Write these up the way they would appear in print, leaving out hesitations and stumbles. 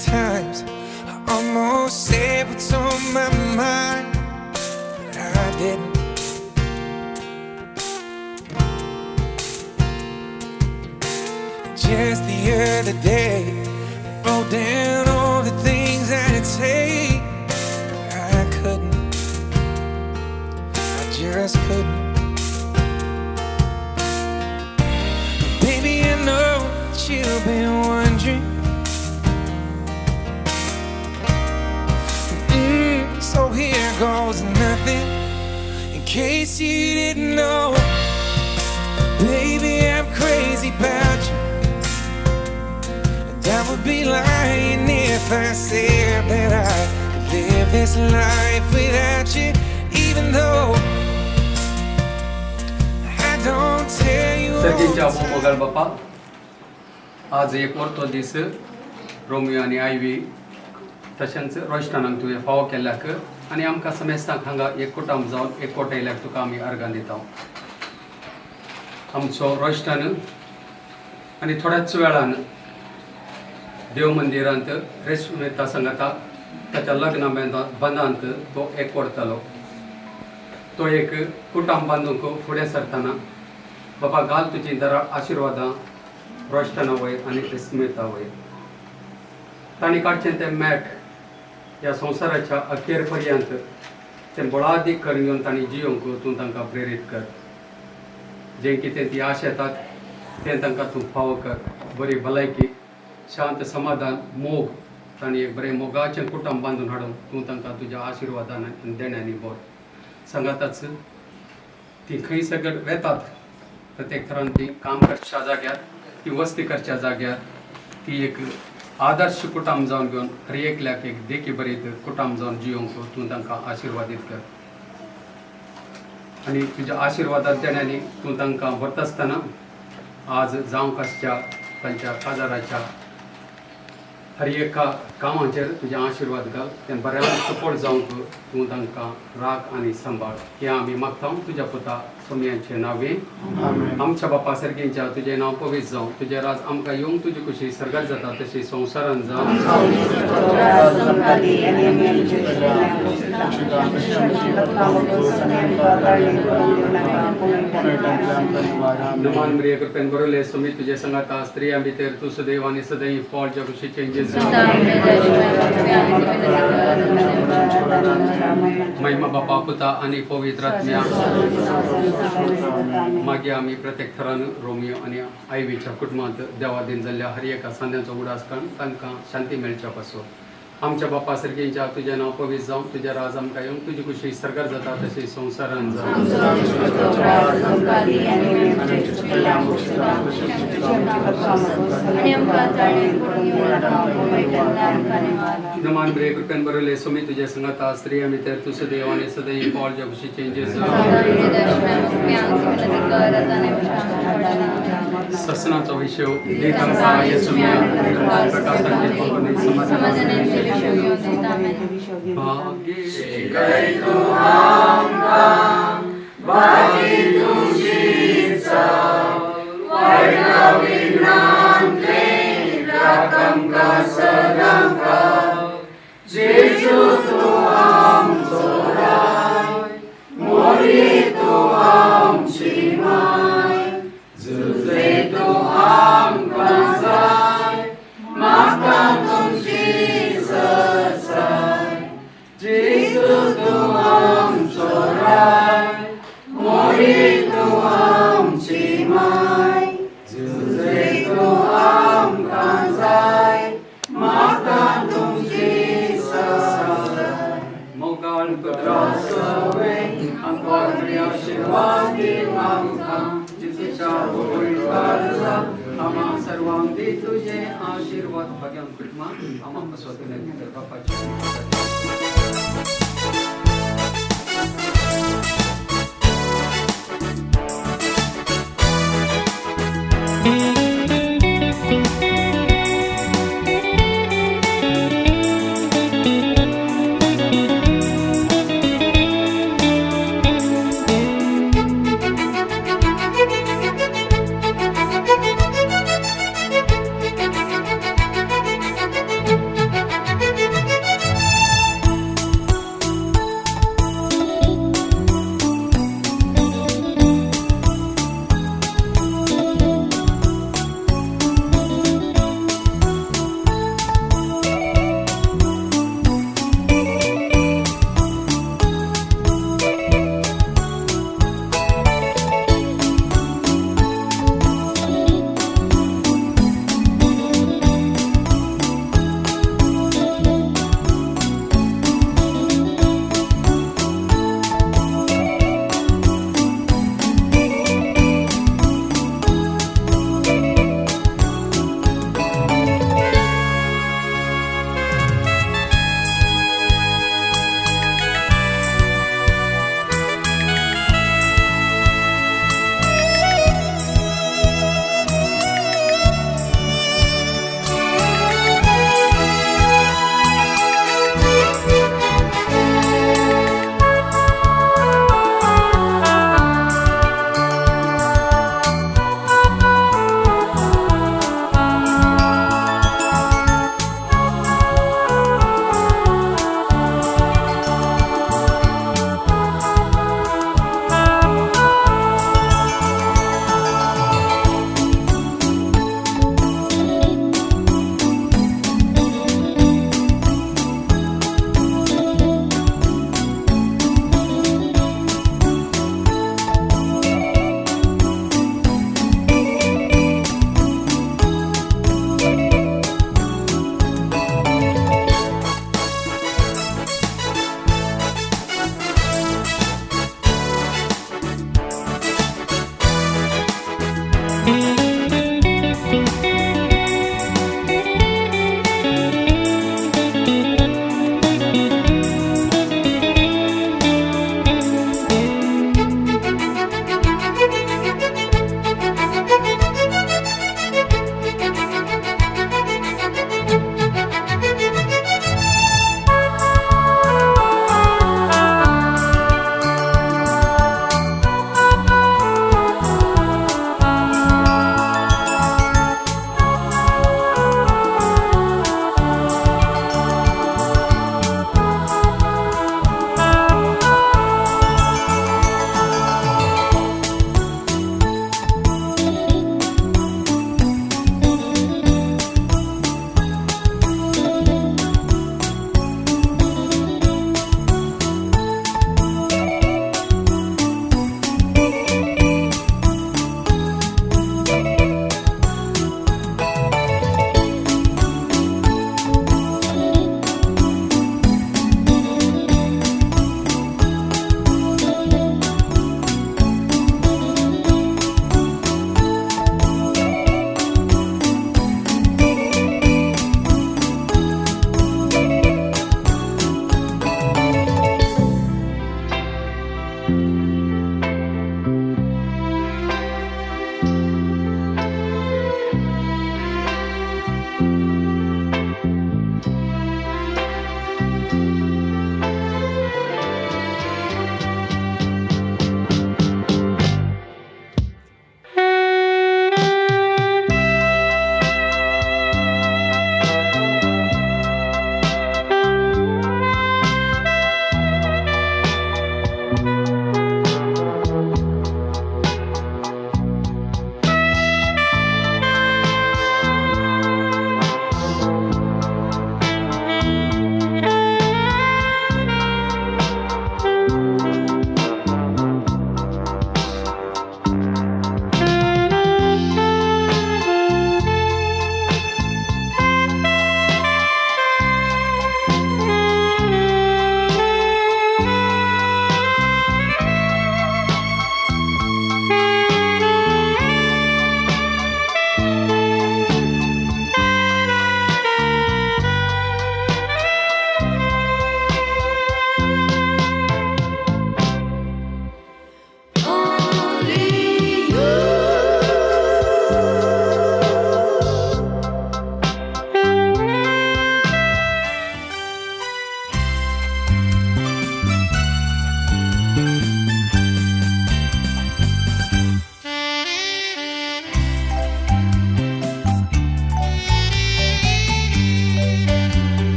times I almost said what's on my mind, but I didn't. Just the other day, wrote down all the things I'd say. I couldn't, I just couldn't. Baby, I know that you've been wondering. So here goes nothing, in case you didn't know. Baby, I'm crazy about you, and I would be lying if I said that I could live this life without you, even though I don't tell you all सगळ्यांच्या the time. Mughal बाप्पा आज एक वर्तो दीस Romeo आनी आयवी तशेंच रोयस्टानाक तुवें फावो केल्याक आनी आमकां समेस्तांक हांगा एक कुटाम जावन एकवटायल्याक तुका आमी अर्गां दिता. आमचो रोयस्टान आनी थोड्याच वेळान देव मंदिरांत रेस्मेता संगताक ताच्या लग्न बंदांत तो एकवटतलो. तो एक कुटाम बांदूंक फुडें सरतना बाबा घाल तुजी दरा आशिर्वादां रोयस्टाना वयर आनी रेस्मेता वयर. तांणी काडचें तें मॅट ह्या संवसाराच्या अखेर पर्यंत तें बळादीक करून घेवन तांणी जियोंक तूं तांकां प्रेरीत कर. जें कितें ती आश येतात तें तांकां तूं फावो कर. बरी भलायकी, शांत समाधान, मोग तांणी एक बरें मोगाचें कुटुंब बांदून हाडून तूं तांकां तुज्या आशिर्वादान आनी देण्यांनी भर. सांगाताच ती खंय सगळ वेतात प्रत्येक थरान ती काम करच्या जाग्यार, ती वस्ती करच्या जाग्यार ती एक आदर्श कुटुंब जावन घेवन हर एकल्याक एक देखी बरीत कुटुंब जावन जियोंक तूं तांकां आशिर्वादीत कर. आनी तुज्या आशिर्वादांत देण्यानी तूं तांकां व्हरता आसतना आज जावंक आसच्या तांच्या काजाराच्या हर एका कामाचेर तुजें आशिर्वाद घाल. तें बऱ्यान सपोर्ट जावंक तूं तांकां राख आनी सांबाळ. हें आमी मागता तुज्या पुता सोमयांचे नांवें. आमच्या बापा सर्गेंच्या तुजें नांव पवित्र जावं. तुजें राज आमकां येवंक तुजी कुशी सर्गात जाता तशी संवसारांत जावं. नमान मरिये कृपेन बरयले सुमी तुजे संगाता स्त्रियां भितर तूं सदैव आनी सदैव फळच्या कुशीचें जेजू. महिमा बापा पुता आनी पवित्र आत्म्या. मागीर आमी प्रत्येक थरान रोमियो आनी आयवीच्या कुटुंबांत देवा दिन जाल्ल्या हर एका सांद्याचो उडास काडून तांकां शांती मेळच्या पासो. आमच्या बापा सर्गेंच्या तुजें नांव पवित्र जावं. तुजें राज आमकां येवंक तुजी कुशी सर्गार जाता तशी संवसारांत जावं. नमान मरिये कृपेन बरयले सुमी तुजे संगाता स्त्रियां भितर तूं सदैव आनी सदैव फळच्या कुशीचें जेजू. ससनाचो विषय देतांका येसू प्रकाशाचे पवनी समाधानाचे भाग्य शिकाय तू आमकां भागी तुजीचा वायटा विज्ञान प्रेम राखमका सदांका जेजू तू आमचो राय मोरी तू आमची माय जुजे तू आमकां जाय म्हाका तुमची ससाय जेजू तू आमचो राय मोरी तू आमची माय जुजे तू आमकां जाय म्हाका तुमची ससाय. मोगाळ कुद्रासवे आमकां बरी आशिर्वाद दी आमकां जेजूच्या वळखार आम्हा सर्वांक दी तुझे आशिर्वाद. भगवान कुटुंबा आम्हा स्वतःने भितर बापाची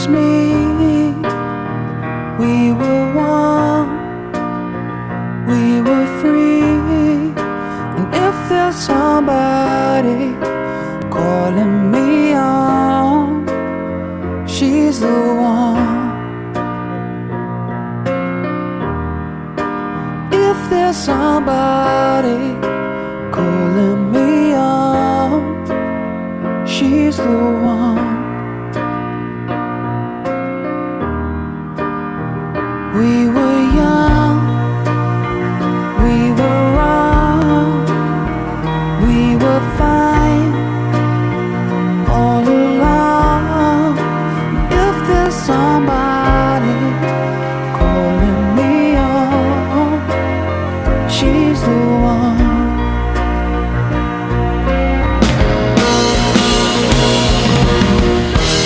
was me. We were one, we were free. And if there's somebody calling me on, she's the one. If there's somebody calling me on, she's the one. We were young, we were wrong, we were fine all along. If there's somebody calling me on, she's the one.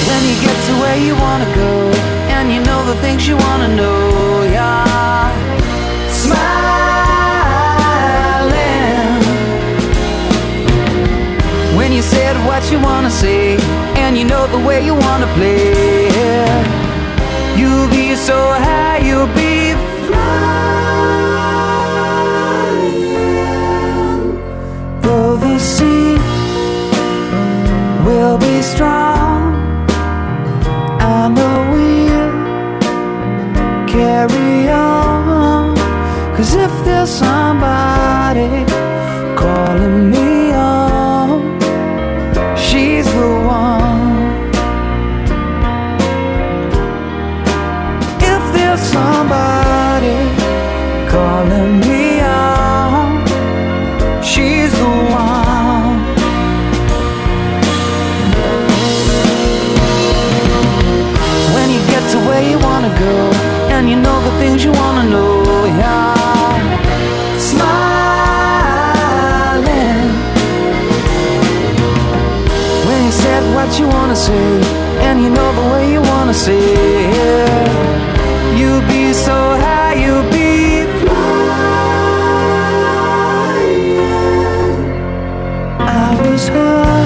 When you get to where you wanna go, and you know the things you wanna know, yeah. Smiling when you said what you wanna say, and you know the way you wanna play, yeah. You'll be so high, you'll be flying. Though the sea will be strong, I know we'll carry on. 'Cause if there's somebody calling me on, she's the one. If there's somebody calling me on, she's the one. When you get to where you wanna go, and you know the things you wanna know, yeah. Smiling when you said what you wanna say, and you know the way you wanna say, yeah. You'll be so high, you'll be flying. I was her,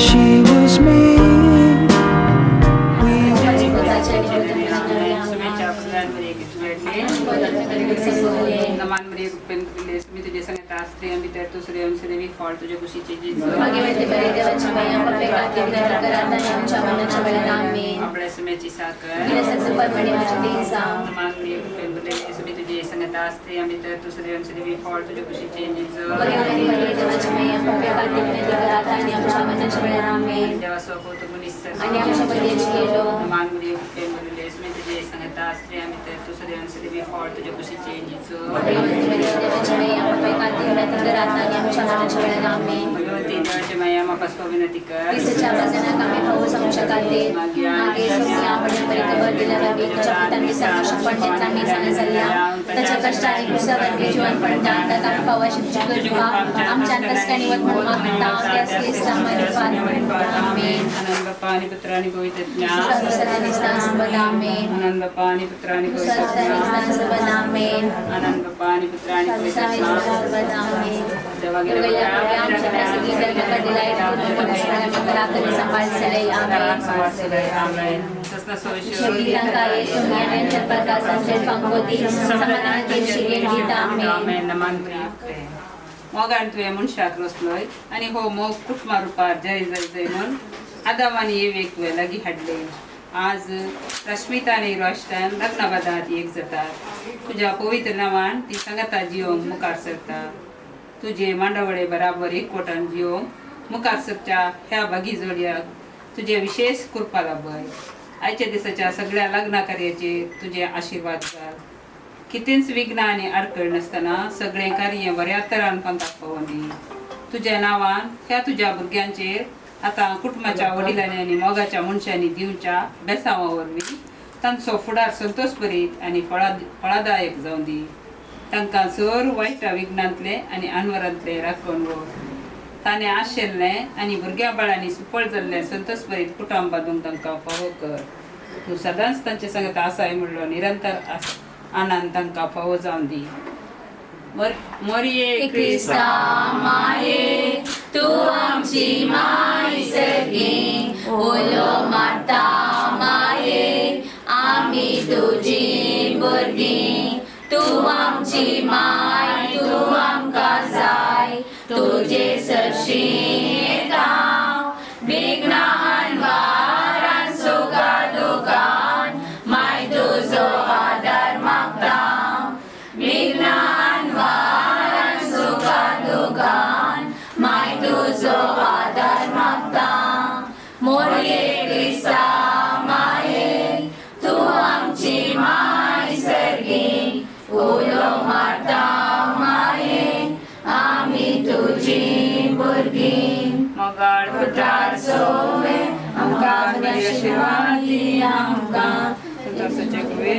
she was me. मी तुझे संगत आस्ते आम्ही तर तू सूर्यवंश देवी फळ तुझ्या कुशीचे आपल्या समयाची साखर मी तुझे संगत आस्ते आम्ही तर तू सूर्यवंश देवी फळ तुझ्या कुशीचे देवा सोबत मी तुझे संगत आस्ते आम्ही तर तू सूर्यवंश देवी फळ तुझ्या कुशीचे भगवती देवाची माया मापास विनंती कर त्याच्या कष्टाने पुस्तकांनी जीवन पडतात आमच्या अंतस्कणी आनंद बाप्पा आणि पुत्रांनी पवित्र ज्ञान आनंद बाप्पा आणि पुत्रांनी पवित्र आनंद बाप्पा आणि पुत्रांनी पवित्र मोगान तुवें मनशाक रचलोय आनी हो मोग कुटुंबा रुपार जय जय जय म्हण आदामानी येवेक तुवें लागीं हाडले. आज रश्मिता आनी रोशनान लग्नाबादात एक जातात. तुज्या पवित्र नांवान ती संगता जियोंक मुखार सरता. तुजे मांडवळे बराबर एकवटान जियोंक मुखार सरच्या ह्या बागी जोडयाक तुजे विशेष कृपा लाभय. आयच्या दिसाच्या सगळ्या लग्ना कार्याचेर तुजे आशिर्वाद घाल. कितेंच विघ्न आनी आडखळ नासतना सगळें कार्य बऱ्या तरान पंथाक पावोनी. तुज्या नांवान ह्या तुज्या भुरग्यांचेर आतां कुटुंबाच्या वडिलांनी आनी मोगाच्या मनशांनी दिवच्या बेसांवा वरवीं तांचो फुडार संतोष भरीत आनी फळादायक जावं दी. तांकां सर वायटा विघ्नांतले आनी अनवरांतले राखण वर. ताणें आशिल्लें आनी भुरग्यां बाळांनी सुफळ जाल्लें संतोष भरीत कुटुंब बांदूंक तांकां फावो कर. तूं सदांच तांचे संगत आसाय म्हणलो निरंतर आनंद तांकां फावो जावं दी. मोरये क्रिस्ता माये तू आमची माय सगळी ओलो माता तुझी भुरगीं तूं आमची माय तूं आमकां जाय तुजे सरशीं हांव विघ्नान वारान सुखा दुखान माय तुजो आदार मागता विघ्नान वारान सुखा दुखान माय तुजो आदार मागता मोरये क्रिस्ता माये तूं आमची माय सर्गी उलो मारता माये आमी तुजी भुरगीं मोगाळ उद्धार सोवे आमकां बरी आशिर्वाद दी आमकां तुझो जगवे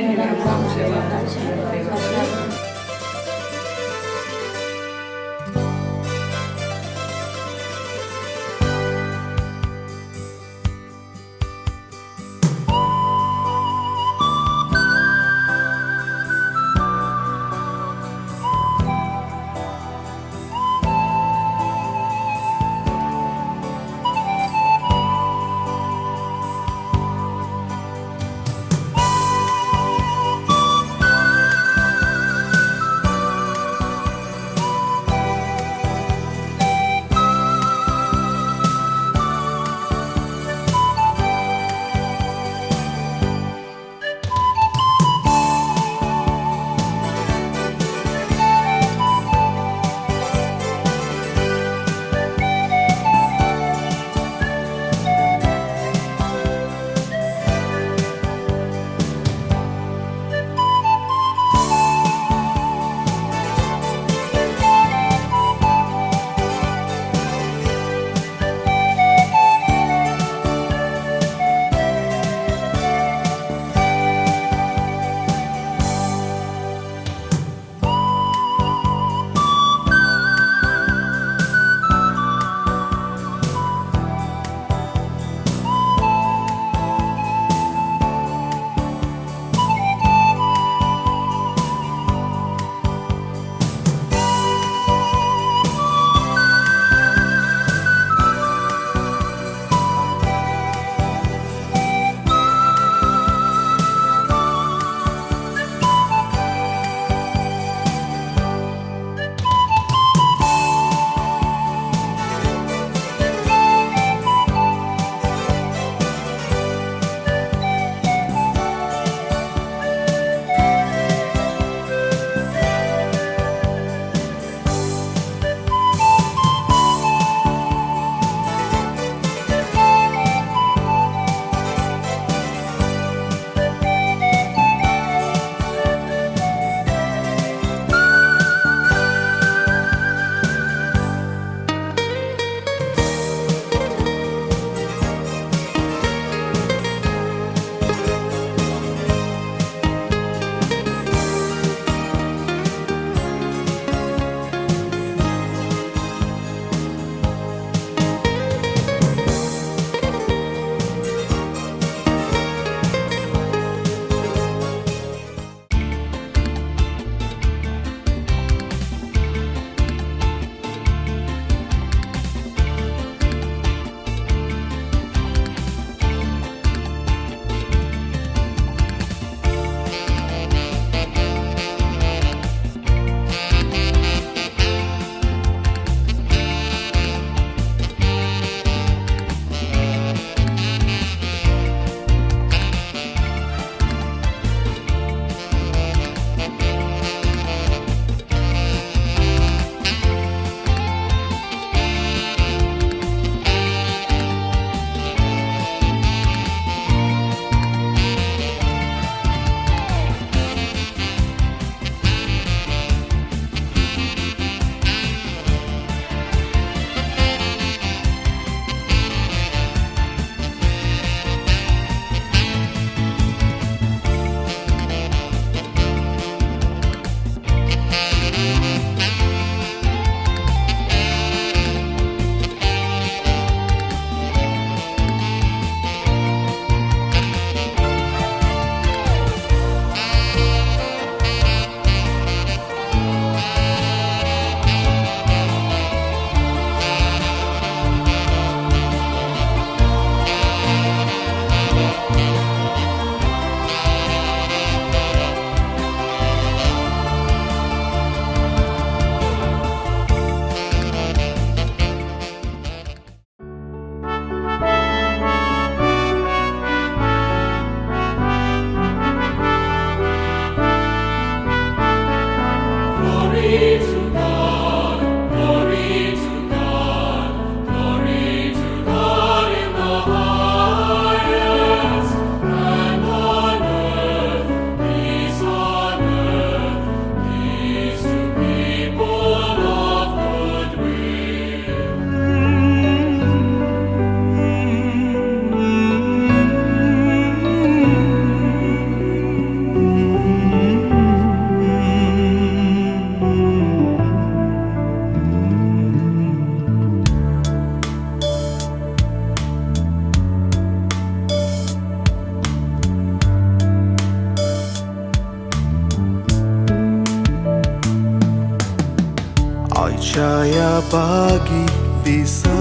आमच्या या बागी दिसा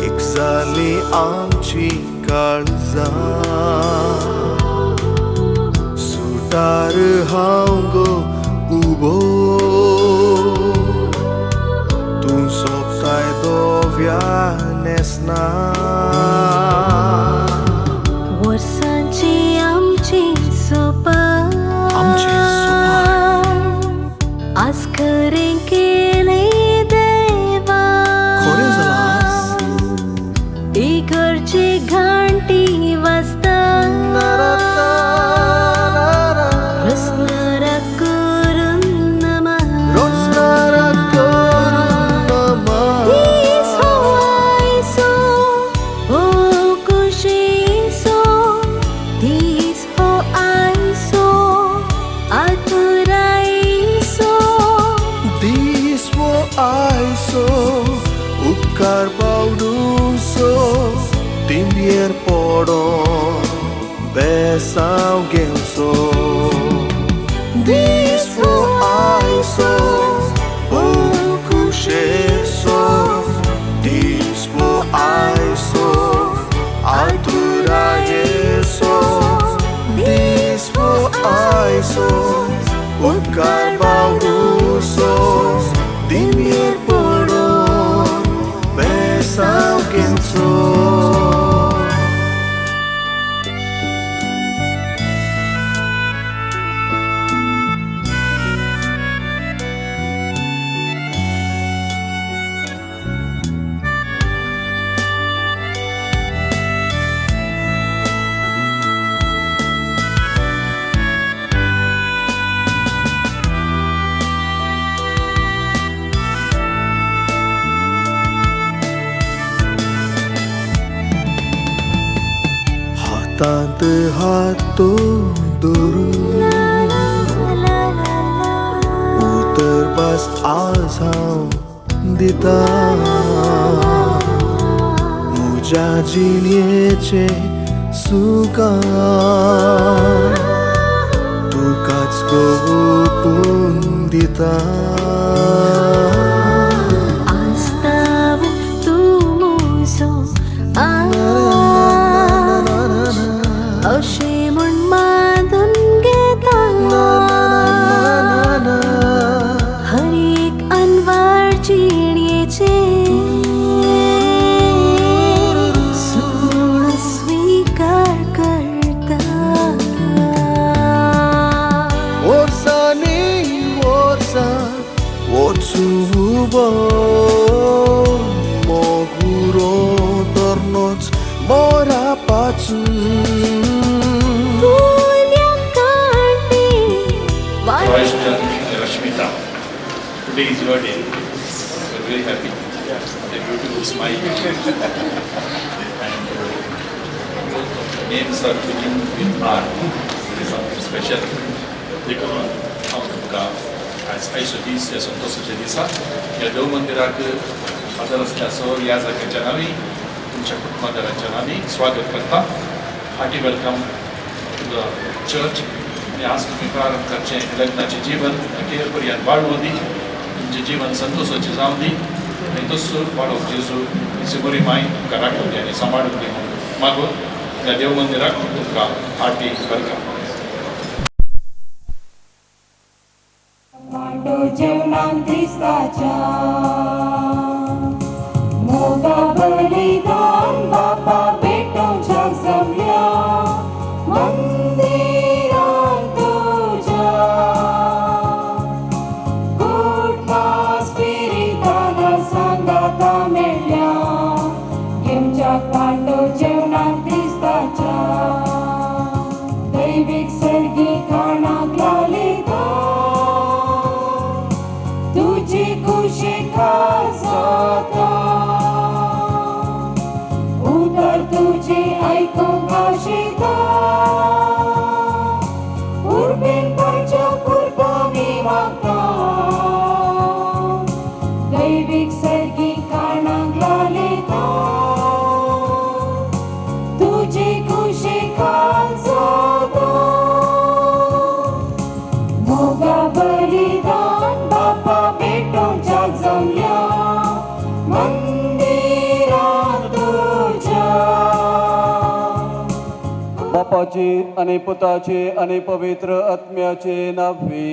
एक जाली आमची काळजां सुटार हांव गो उबो तूं सोबताय दोव्या नेसना वर्सांची आमची सोबत आज खरें केलें देवा खरें जालां इगर्जे घंटी वाजता रचना करून नमः This हो आयसो हो खुशीसो This हो आयसो आतुरायसो दीस वो आयसो उपकार बावडूसो तिंबेर पडोन बेसांव घेवचो दीस वो आयसो खुशेसो दीस वो आयसो आतुरायेसो दीस वो आयसो उपकार बावडूसो तिंबेर पडोन बेसांव घेवचो हातांत हातो धरून उतरपास आज हांव दिता म्हज्या जिणेचे सुकां तुकाच ओपून दिता आस्ताव तूं म्हजो अशें म्हूण मादून घेता हर एक अनवार जिणेचे सोड स्वीकार करता वर्सांनी वर्सां वचूबो मोगुरो तरनोच मोरा पाचून Royston Rashmita. Today is your day. We're very happy. The beautiful smile. And names are beginning with R. It is something special. देखो हम तुमका आज आयशो दीस या संतोषाचे दिसा या देव मंदिराक हजर असल्यासो या जाग्याच्या नावी तुमच्या कुटुंबाच्या नावी स्वागत करता. Hearty welcome to the church. आणि आज तुम्ही प्रारंभ करचे लग्नाचे जीवन अखेर पर्यंत वाढवूं दी तुमचे जीवन संतोषाचे जावं दी आणि तसो वाडोवप जेजू तिची बरी माय तुमकां राखून दी आनी सांबाळून दी म्हणून मागून ह्या देव मंदिराक तुमकां हार्टी वेलकम. जेवणाक दिसताच्या मोगा बलिदान बापा भेटोवच्या जमल्या मंदिरांत तुझ्या कुटमा स्पिरितान सांगाता मेळ्या घेवच्या पांडो जेवणाक दिसताच्या दैवीक सर्गी खाणाक लाली तुझी खुशी खाजाता उतर तुझी ऐकूंक आशिता उर्बेन तांच्या कुर्बानी मागता दैवीक सर्गी खाणाक लालिता तुझी खुशी खाजाता मोगा बलिदान बापाचे आणि पुताचे आणि पवित्र आत्म्याचे नावे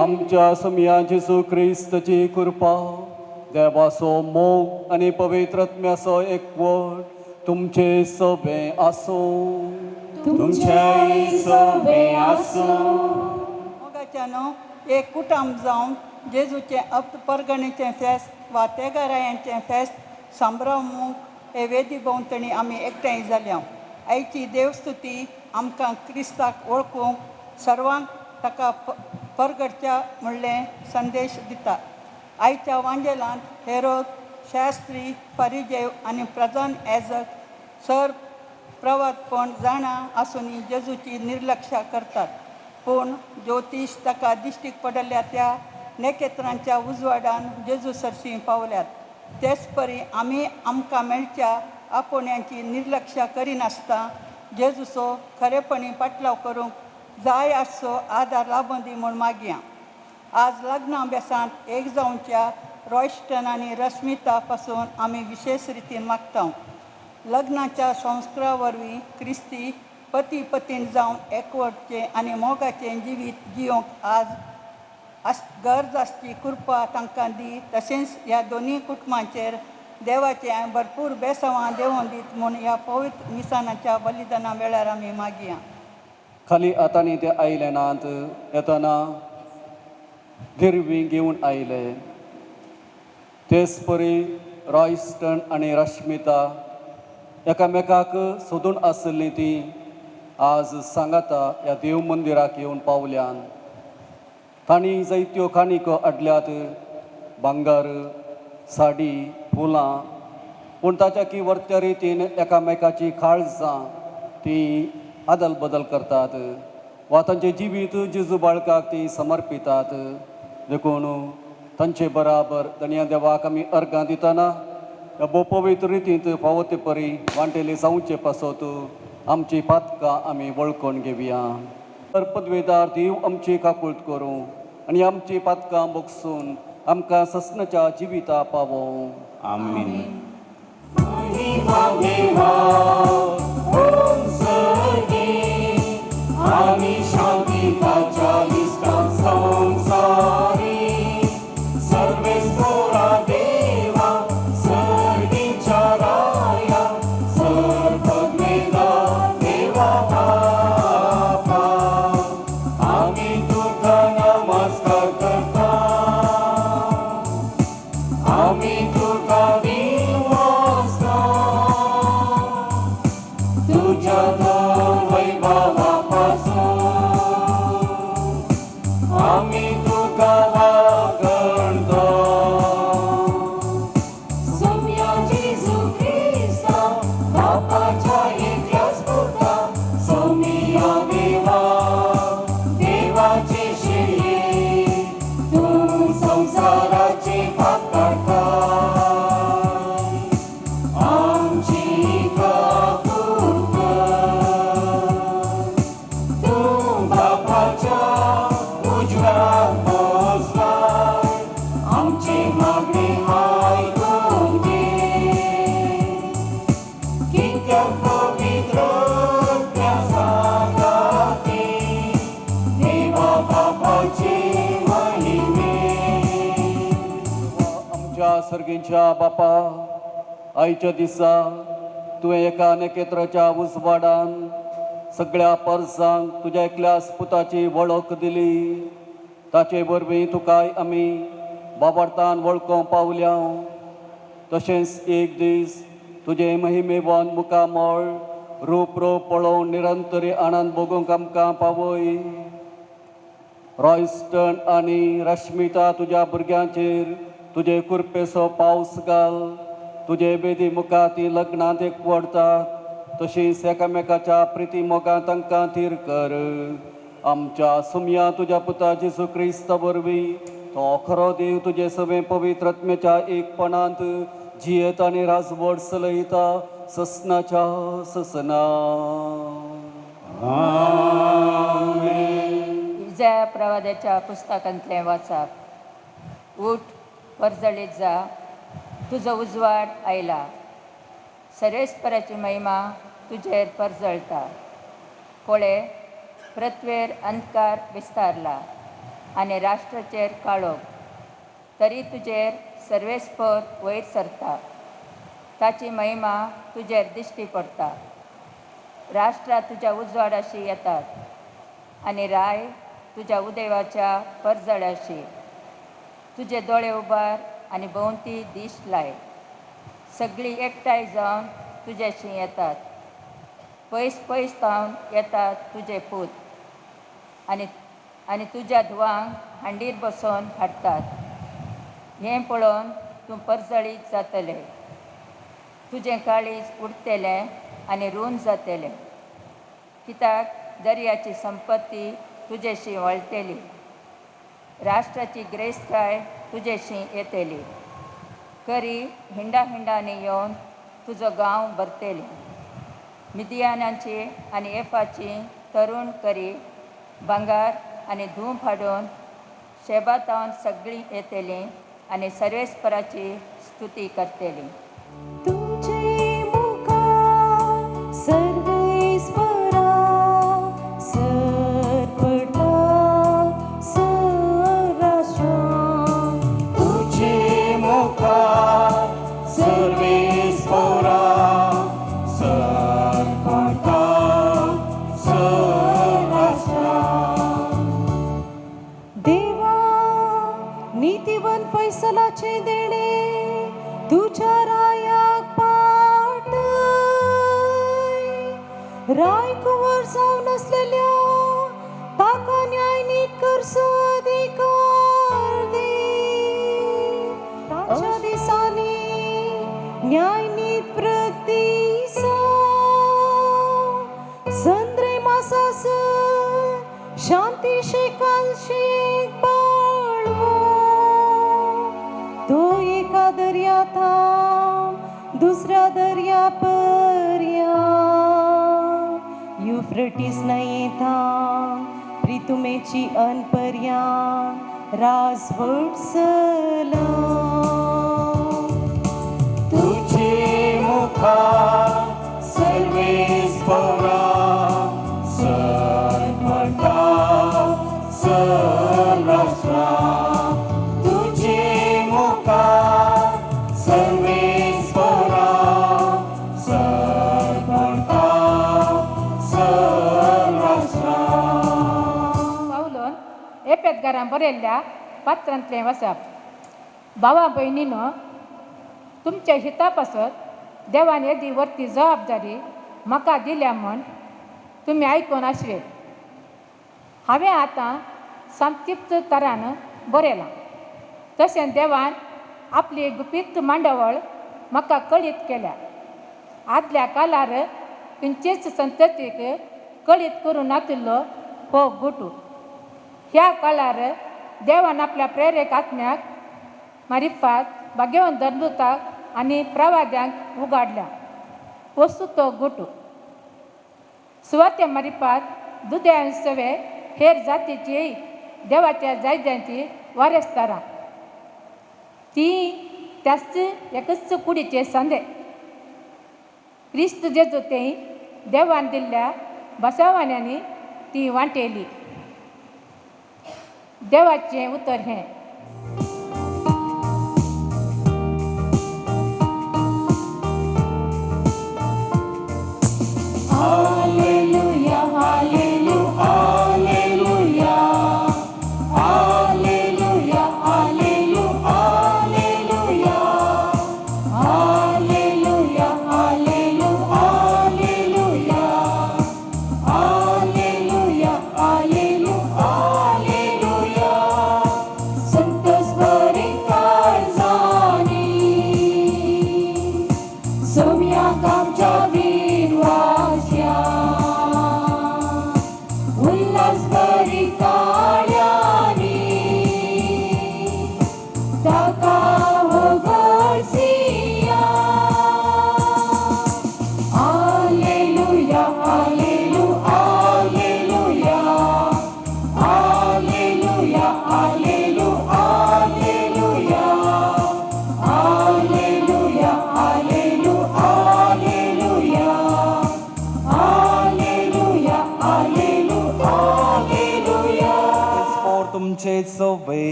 आमच्या समया जेसू ख्रिस्ताची कृपा देवाचो मोग आणि पवित्र आत्म्याचो एकवट तुमचे सभे आसो तुमचे सभे आसो मोगाच्यानो एक कुटुंब जावन जेजूचे परगणेचें फेस्त वा तेगारायांचें फेस्त सांबाळूंक हे वेदी भोंवतणी आमी एकठांय जाल्या. आयची देवस्तुती आमकां क्रिस्ताक वळखूंक सर्वांक ताका परगडच्या म्हणलें संदेश दिता. आयच्या वांजेलांत हेरोद, शास्त्री, फारिजेव आनी प्रधान याजक सर प्रवादपण जाणा आसुनी जेजूची निर्लक्ष्य करतात. पूण ज्योतीश ताका दिश्टीक पडल्या त्या नखेत्रांच्या उजवाडान जेजू सरशी पावल्यात. तेच परी आमी आमकां मेळच्या आपोण्यांची निर्लक्ष्य करिनासता जेजूचो खरेपणी पाटलाव करूंक जाय आसचो आदार लाबूं दी म्हूण मागया. आज लग्ना बेसांत एक जावच्या रॉयस्टन आनी रश्मिता पासून आमी विशेष रितीन मागता. लग्नाच्या संस्कारा वरवीं क्रिस्ती पती पतीन जावन एकवटचें आनी मोगाचें जिवीत जियोंक आज गरज आसची कृपा तांकां दी. तशेंच ह्या दोनी कुटुंबांचेर देवाचें भरपूर बेसांवां देवों दीत म्हूण ह्या पवित्र मिसानाच्या बलिदाना वेळार आमी मागया. खाली आतांनी ते आयले नात येतना गिरवी घेवन आयले. तेच परी रॉयस्टन आनी रश्मिता एकामेकाक सोदून आसली ती आज सांगाता ह्या देव मंदिराक येवन पावल्यान. तांणी जायत्यो काणिको हाडल्यात, भांगर, साडी, फुलां, पूण ताच्या की वर्त्या रितीन एकामेकाची काळजां ती आदल बदल करतात वा तांचें जिवीत जेजू बाळकाक ती समर्पितात. देखून तांचे बराबर धन्या देवाक आमी अर्गां दितना भोव पवित्र रितीन फावो ते परी वांटेले जावचे पासत आमची पातकां आमी वळखून घेवया. तर पदवेदार देव आमची काकूळट करूं आनी आमची पातकां बोगसून आमकां ससनाच्या जिविता पावो. आमीन. आनी शांतिकाच्या इष्टां संसारी सर्वेस्वरा देवा सर्गीच्या राया सर्वज्ञेदार देवा बापा आमी तुका नमस्कार करता. आमी तुका दिवसता तुझ्या वैभवा आमी तुका वागणता. सोम्या जेजू ख्रिस्ता बापाच्या एकल्याच पुता सोम्या देवा देवाचे शेळये तूं संसाराचे पाप काडटा. आमची काकूळ कर तूं बापाच्या आमची मागणी आयकून घे. कित्या पवित्र सांगाती देवा बापाची महिमे. आमच्या सर्गीच्या बापा, आयच्या दिसा तुवें एका नखेत्राच्या उजवाडान सगळ्या परसांक तुज्या एकल्याच पुताची वळख दिली. ताचे वरवीं तुकाय आमी बाबार्थान वळखूंक पावल्या. तशेंच एक दीस तुजे महिमेवान मुखामळ रूप पळोवन निरंतरी आनंद भोगूंक आमकां पावय. रॉयस्टन आनी रश्मिता तुज्या भुरग्यांचेर तुजे कृपेचो पावस घाल. तुजे बेदी मुखार ती लग्नांत एकवटतात तशींच एकामेकाच्या प्रिती मोगान तांकां थीर कर. आमच्या सुमया तुज्या पुता जेजू क्रिस्ता वरवीं तो खरो देव तुजे सगळे पवित्र आत्म्याच्या एकपणांत जियेत आनी राजवट चलयता ससनाच्या ससना. इजाया प्रवाद्याच्या पुस्तकांतलें वाचप. उठ, परजळीत जा, तुजो उजवाड आयला. सर्वेस्पराची महिमा तुजेर परजळटा. पळय, पृथ्वेर अंधकार विस्तारला आनी राष्ट्राचेर काळोख, तरी तुजेर सर्वेस्पर वयर सरता. ताची महिमा तुजेर दिश्टी पडटा. राष्ट्रां तुज्या उजवाडाशी येतात आनी राय तुज्या उदेवाच्या परजळ्याशी. तुजे दोळे उबार आनी भोंवती दिश लाय. सगळीं एकठांय जावन तुज्याशी येतात. पयस पयस जावन येतात तुजे पूत आनी तुज्या धुवांक हांडीर बसोवन हाडटात. हें पळोवन तूं परजळीत जातलें. तुजें काळीज उडटलें आनी रूंद जातलें, कित्याक दर्याची संपत्ती तुजेशी वळटली. राष्ट्राची गिरेस्तकाय तुजेशी येतली. करी हिंडा हिंडांनी येवन तुजो गांव भरतली. मिदियानांची आनी एफाची तरूण करी भांगार आनी धूप हाडून शेबातावन सगळीं येतलीं आनी सर्वेस्पराची स्तुती करतलीं. तुझे मुखार सर्वेस्परा सरपटा सराष्ट्रां. तुझे मुखार सर्वेस्परा सरपटा सराष्ट्रां. देवा, नीतिवन फैसलाचे देणे तुझ्या रायाक पाटय. राय कुंवर जावन असलेल्या ताका न्याय नीत करचो अधिकार दे. ताच्या दिसांनी न्याय नीत प्रतिसाद संद्रे मासास शांती शेकालशेक बाळगो. तो एका दर्यात दुसऱ्या दर्या पर्या युफ्रेटीस न्हंयेता प्रितुमेची अनपर्या राजवट चला. तुझे मुखार सर्वेस्परा सरपटा सराष्ट्रां. तुझे मुखार सर्वेस्परा सरपटा सराष्ट्रां. पावलोन एपेदकारां बरयल्ल्या पात्रांतलें वाचप. भावा भयणीनो, तुमच्या हिता पासत देवान येदी व्हरती जबाबदारी म्हाका दिल्या म्हण तुमी आयकून आसले. हांवें आतां संक्षिप्त तरान बरयलां. तशें देवान आपली गुपीत मांडावळ म्हाका कळीत केल्या. आदल्या काळार खंयचेच संततीक कळीत करून नातिल्लो हो गुटू. ह्या काळार देवान आपल्या प्रेरक आत्म्याक मारिफात भाग्यवन धर्मदूताक आनी प्रवाद्यांक उगाडल्या. वस्तू तो गुटू सुवात्या मारिफात दुदयान सवे हेर जातीची देवाच्या जायद्यांची वारेस्तारां. ती त्याच एकच कुडीचे सांदे. क्रिस्त जेजू तें देवान दिल्ल्या बसावान्यांनी ती वांटेली. देवाचें उतर हें. Hallelujah, hallelujah, hallelujah, hallelujah, hallelujah, hallelujah, hallelujah, hallelujah, hallelujah, hallelujah.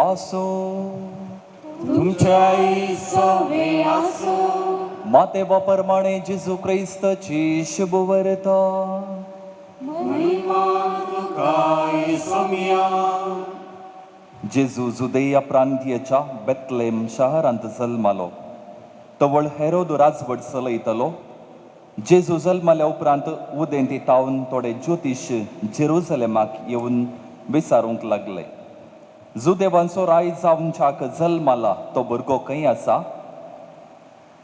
आसो तुमच्या सवे आसो माते वाप्रमाणे जेजू क्रिस्ताची शुभ वार्ता महिमा तुका सोमिया जेजू जुदेया प्रांतीयच्या बेतलेम शारांत जल्मालो. तवळ हेरोद राजवट चलयतलो. जेजू जल्माल्या उपरांत उदेंती तावन थोडे ज्योतिश जेरुसलेमाक येवन विचारूंक लागले, जुदेवांचो राय जावन चाक जल्माला तो भुरगो खंय आसा?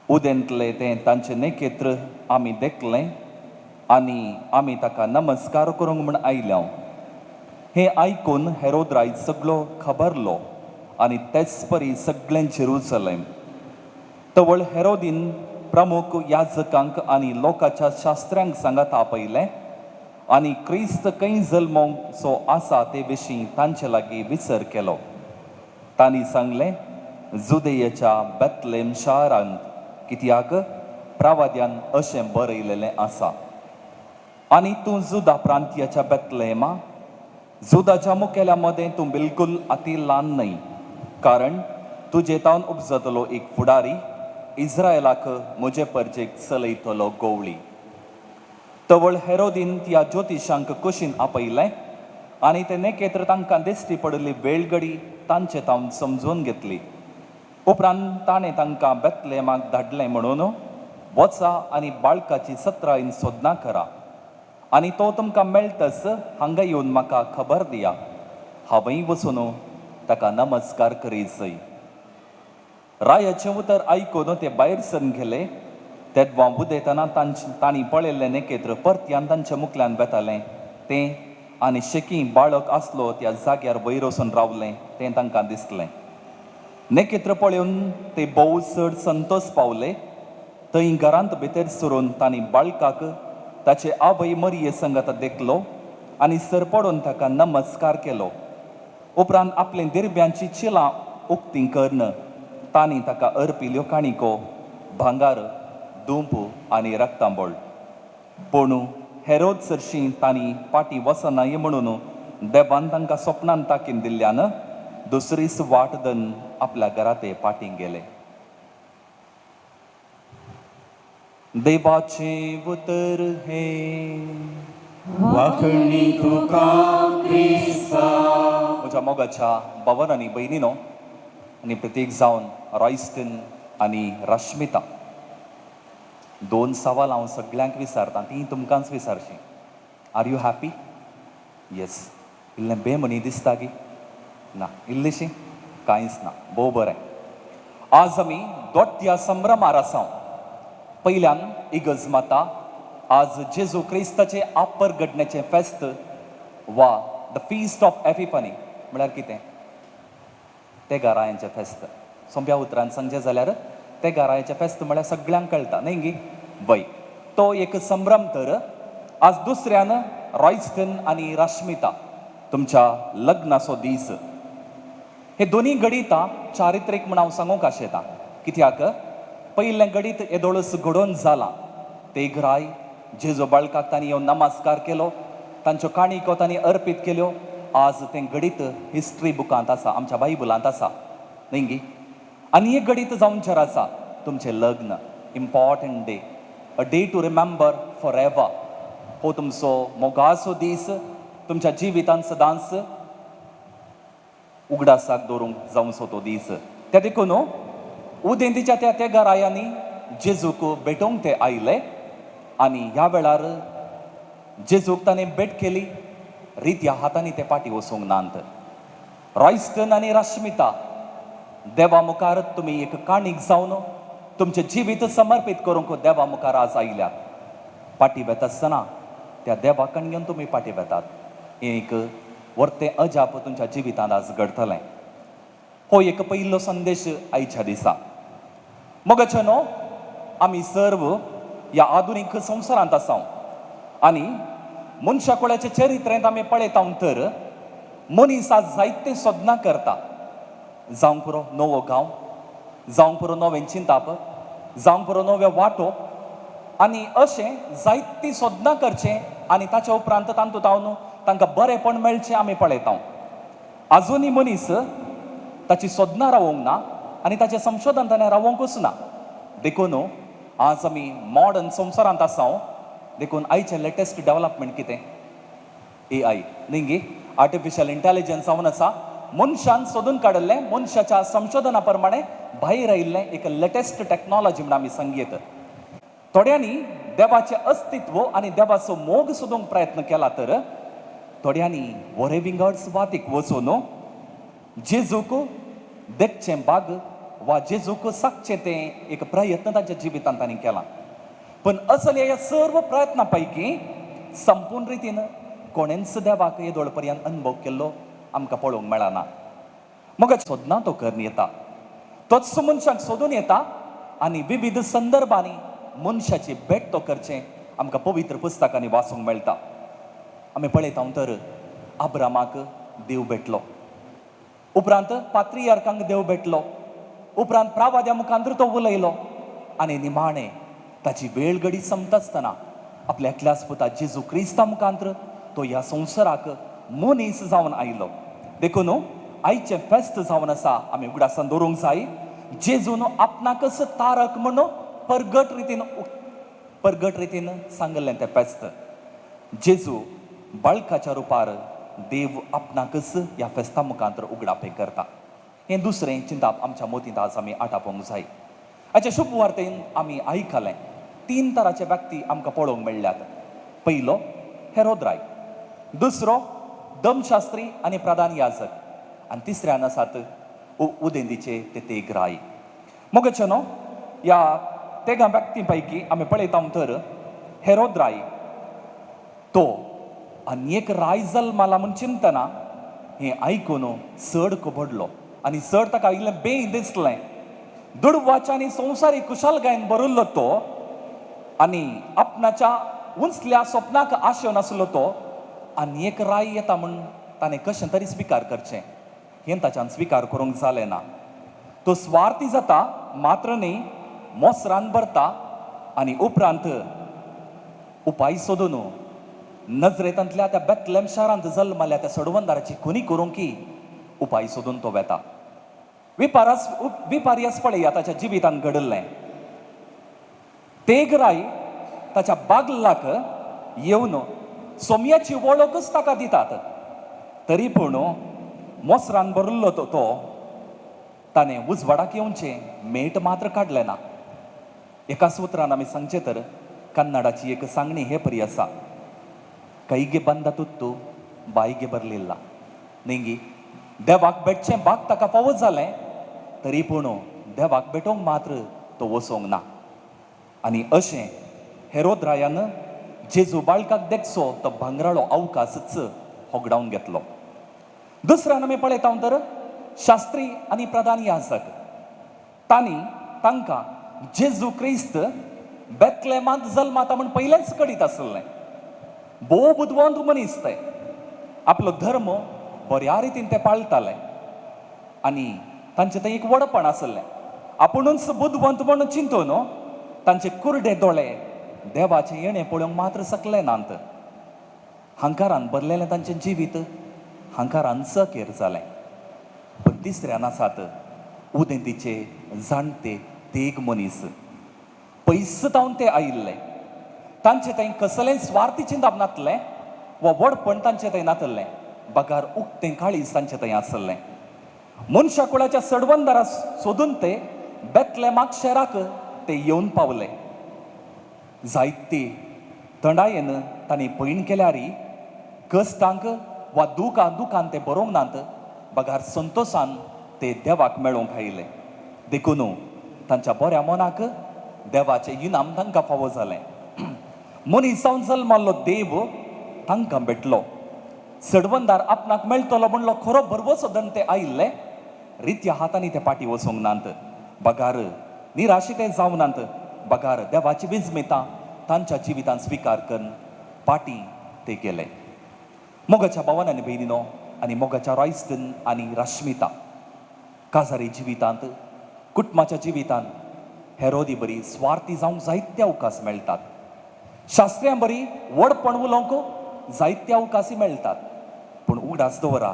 उदेंतले तें तांचे नेकेत्र आमी देखलें आनी आमी ताका नमस्कार करूंक म्हूण आयल्या. हें आयकून हेरोद राय सगळो खबरलो आनी तेच परी सगळें जेरुसलेम. तवळ हेरोदीन प्रमुख याजकांक आनी लोकांच्या शास्त्रांक सांगात आपयलें आनी क्रिस्त खंय जल्मोंचो आसा ते विशीं तांचे लागीं विचार केलो. तांणी सांगलें, जुदेयाच्या बेतलेम शारांत, कित्याक प्रवाद्यान अशें बरयलेलें आसा, आनी तूं जुदा प्रांतीयाच्या बेतलेमा, जुदाच्या मुखेल्या मदें तूं बिलकुल अती ल्हान न्हय, कारण तुजे तावन उपजतलो एक फुडारी इस्रायलाक म्हजे परजेक चलयतलो गवळी. तवळ हेरोदीन त्या ज्योतिशांक कुशीन आपयलें आनी ते नेकेत्र तांकां दिश्टी पडली वेळगडी तांचे तावन समजून घेतली. उपरांत ताणें तांकां बेतलेमाक धाडलें म्हणून, वचा आनी बाळकाची 17 सोदना करा आनी तो तुमकां मेळटच हांगा येवन म्हाका खबर दिया. हांवय वचून ताका नमस्कार करीत. रायाचें उतर आयकून ते भायर सरून गेले. तेदवा उदेतना तांणी पळयल्लें नेकेत्र परत्यान तांच्या मुखल्यान बेतालें तें आनी शेकी बाळक आसलो त्या जाग्यार वयर वचून रावलें तें तांकां दिसलें. नेकेत्र पळोवन ते भोव चड संतोश पावले. थंय घरांत भितर सरून तांणी बाळकाक ताचे आवय मरिये संगत देखलो आनी सरपडून ताका नमस्कार केलो. उपरांत आपले दिरब्यांची चिलां उक्तीं करून तांणी ताका अर्पिल्ल्यो काणिको, भांगार, दूंप आनी रक्तांबळ. पूण हेरोद चरशीं तांणी पाटी वचनाय म्हणून देवान तांकां स्वप्नांत ताकीन दिल्ल्यान दुसरीच वाट दन आपल्या घरा ते पाटींग गेले. देवाचे उतर हे वाखणी तुका क्रिस्ता. म्हज्या मोगाच्या भावांनी आनी भयणीनो आनी प्रत्येक जावन रॉयस्टन आनी रश्मिता, 2 सवाल हांव सगळ्यांक विचारतां, ती तुमकांच विचारशीं. Are you happy? येस. इल्लें बेमनी दिसता गी? ना. इल्लीशी? कांयच ना. भोव बरें. आज आमी दोट्या संभ्रमार आसा. पयल्यान इगज माता आज जेजू क्रिस्ताचे आपरगडण्याचें फेस्त वा द फीस्ट ऑफ एपिफनी म्हळ्यार कितें? ते गरायांचें फेस्त. सोंप्या उतरान सांगचें जाल्यार ते गरायांचें फेस्त म्हळ्यार सगळ्यांक कळटा न्हय गी? वय. तो एक संभ्रम तर आज दुसऱ्यान रॉयस्टन आनी रश्मिता तुमच्या लग्नाचो दीस. हे दोनी गणितां चारित्रीक म्हूण हांव सांगूंक आशेतां. कित्याक पयलें गणीत येदोळस घडोवन जालां. ते घराय जेजू बाळकाक तांणी येवन नमस्कार केलो, तांच्यो काणिको तांणी अर्पीत केल्यो. आज तें गणीत हिस्ट्री बुकांत आसा, आमच्या बायबलांत आसा न्हय गी? आनी एक गणीत जावनचेर आसा तुमचें लग्न. Important day, a day to remember forever. हो तुमचो मोगाचो दीस तुमच्या जिवितांत सदांच उगडासाक दवरूंक जावचो तो दीस. त्या देखून उदेंतीच्या त्या घरायांनी जेजूक भेटोवंक ते आयले आनी ह्या वेळार जेजूक ताणें भेट केली. रित्या हातांनी ते पाटी वचूंक नांत. रॉयस्टन आनी रश्मिता, देवा मुखार तुमी एक काणीक जावन तुमचें जिवीत समर्पीत करूंक देवा मुखार आज आयल्यात. पाटी बेत आसतना त्या देवा कणग्यान तुमी पाटी बेतात. हें एक वर्तें अजाप तुमच्या जिवितांत आज घडतलें. हो एक पयलो संदेश आयच्या दिसा. मोगाचेनो, आमी सर्व ह्या आधुनीक संवसारांत आसा आनी मनशाकुळाच्या चरित्रेंत आमी पळयता तर मनीस आज जायते सोदना करता. जावंक पुरो नवो गांव, जावंक पुरो नवें चिंताप, जावंक पुरो नवे वाटो आनी अशें जायती सोदना करचें आनी ताच्या उपरांत तांतूंत तांकां बरेंपण मेळचें आमी पळयता. आजुनी मनीस ताची सोदना रावोंक ना आनी ताचें संशोधन ताणें रावोंकूच ना. देखून आज आमी मॉडर्न संवसारांत आसां. देखून आयचें लेटेस्ट डेव्हलपमेंट कितें? AI न्ही, आर्टिफिशियल इंटेलिजन्स जावन आसा. मनशान सोदून काडिल्लें, मनशाच्या संशोधना प्रमाणे भायर आयिल्लें एक लेटेस्ट टॅक्नॉलॉजी म्हण आमी सांगयेत. थोड्यांनी देवाचें अस्तित्व आनी देवाचो मोग सोदूंक प्रयत्न केला, तर थोड्यांनी वरे विंगड्स वातीक वचून जेजूक देखचें बाग वा जेजूक सागचें तें एक प्रयत्न तांच्या जिवितांत तांणी केला. पण असले ह्या सर्व प्रयत्ना पैकी संपूर्ण रितीन कोणेंच देवाक येदोळ पर्यंत अनुभव केल्लो आमकां पळोवंक मेळना. मग सोदना तो करून येता, तोच मनशाक सोदून येता आनी विविध संदर्भांनी मनशाची भेट तो करचें आमकां पवित्र पुस्तकांनी वाचूंक मेळटा. आमी पळयता तर अब्रामाक देव भेटलो, उपरांत पात्रियार्कांक देव भेटलो, उपरांत प्रावाद्या मुखांतर तो उलयलो आनी निमाणें ताची वेळ घडी संपता आसतना आपल्या एकल्याच पुता जेजू क्रिस्ता मुखांतर तो ह्या संवसाराक मनीस जावन आयलो. देखून आयचें फेस्त जावन आसा आमी उगडासान दवरूंक जाय. जेजून आपणाकच तारक म्हणून परगट रितीन सांगलें तें फेस्त. जेजू बाळकाच्या रुपार देव आपणाकच ह्या फेस्ता मुखांतर उगडापे करता. हें दुसरें चिंताप आमच्या मोतींत आज आमी आटापोवंक जाय. हाचे शुभ वार्तेन आमी आयकलें 3 तरांचे व्यक्ती आमकां पळोवंक मेळ्ळ्यात. पयलो हेरोद राय, दुसरो धर्मशास्त्री आनी प्रधान याजक आनी तिसऱ्यान आसात उदेंदीचे ते तेग राय. मोगचेनो ह्या तेगा व्यक्ती पैकी आमी पळयता तर हेरोद राय तो आनी एक राय जल्माला म्हूण चिंतना हें आयकून चड कबडलो आनी चड ताका इल्लें बें दिसलें. दुडवाच्यांनी संवसारी कुशलकायेन बरयल्लो तो आनी आपणाच्या उंचल्या स्वप्नाक आशेवन आसलो तो आनी एक राय येता म्हूण ताणें कशें तरी स्विकार करचें, हें ताच्यान स्विकार करूंक जालें ना. तो स्वार्थी जाता, मात्र न्ही मोसरान भरता आनी उपरांत उपाय सोदून नजरेंतल्या त्या बेतलेम शारांत जल्मल्या त्या सडवंदाराची खुनी करूंक उपाय सोदून तो वेता. विपार्यास पळया ताच्या जिवितांत घडिल्लें. तेग राय ताच्या बागलाक येवन सोम्याची वळखच ताका दितात, तरी पूण मोसरान बरयल्लो तो ताणें उजवाडाक येवचें मेट मात्र काडलें ना. एका सुत्रान आमी सांगचें तर कन्नडाची एक सांगणी हे परी आसा, कैगे बंद तुत्तू बायगे बरलिल्ला. न्ही, देवाक भेटचें बाग ताका फावत जालें, तरी पूण देवाक भेटोवंक मात्र तो वचोंक ना. आनी अशें हेरोद रायान जेजू बाळकाक देखचो तो भांगराळो अवकाशच होगडावन घेतलो. दुसऱ्यान आमी पळयता तर शास्त्री आनी प्रधान याजक तांकां जेजू क्रिस्त बेतलेमांत जल्माता म्हूण पयलेंच कळीत आसलें. भोव बुदवंत मनीस ते आपलो धर्म बऱ्या रितीन ते पाळटाले आनी तांचें तें एक वडपण आसलें. आपुणूच बुदवंत म्हूण चिंतून तांचे कुर्डे दोळे देवाचें येणें पळोवंक मात्र सकले नात. हंकारान भरलेलें तांचें जिवीत हंकारान सकेर जालें. पण तिसऱ्यान आसात उदेंतीचे जाणटे तेग मनीस. पयस जावन ते आयिल्ले, तांचे थंय कसलें स्वार्थी चिंतप नासलें वा वडपण तांचे थंय नासलें. बगार उक्तें काळीज तांचे थंय आसलें. मनशा कुळाच्या सडवंदारा सोदून ते बेतलेमाक शहराक ते येवन पावले. जायते थंडायेन तांणी पैण केल्यारी कश्टांक वा दुखान ते बरोवंक नात. बगार संतोशान ते देवाक मेळोवंक आयले. देखून तांच्या बऱ्या मनाक देवाचें इनाम तांकां फावो जालें. मनीस जावन जल्माल्लो देव तांकां भेटलो. सडवंदार आपणाक मेळटलो म्हणलो खरो बरवो सोदून ते आयिल्ले. रित्या हातांनी ते पाटी वचोंक नात. बगार निराशे ते जावनात. बगार देवाची विजमेता तांच्या जिवितांत स्विकार करून पाटी ते गेले. मोगाच्या भावान आनी भयणीनो आनी मोगाच्या रॉयस्टन आनी रश्मिता काजारी जिवितांत कुटुंबाच्या जिवितांत हेरोदी बरी स्वार्थी जावंक जायते अवकाश मेळटात. शास्त्र्यां बरी वडपण उलोवंक जायते अवकाशी मेळटात. पूण उगडास दवरा,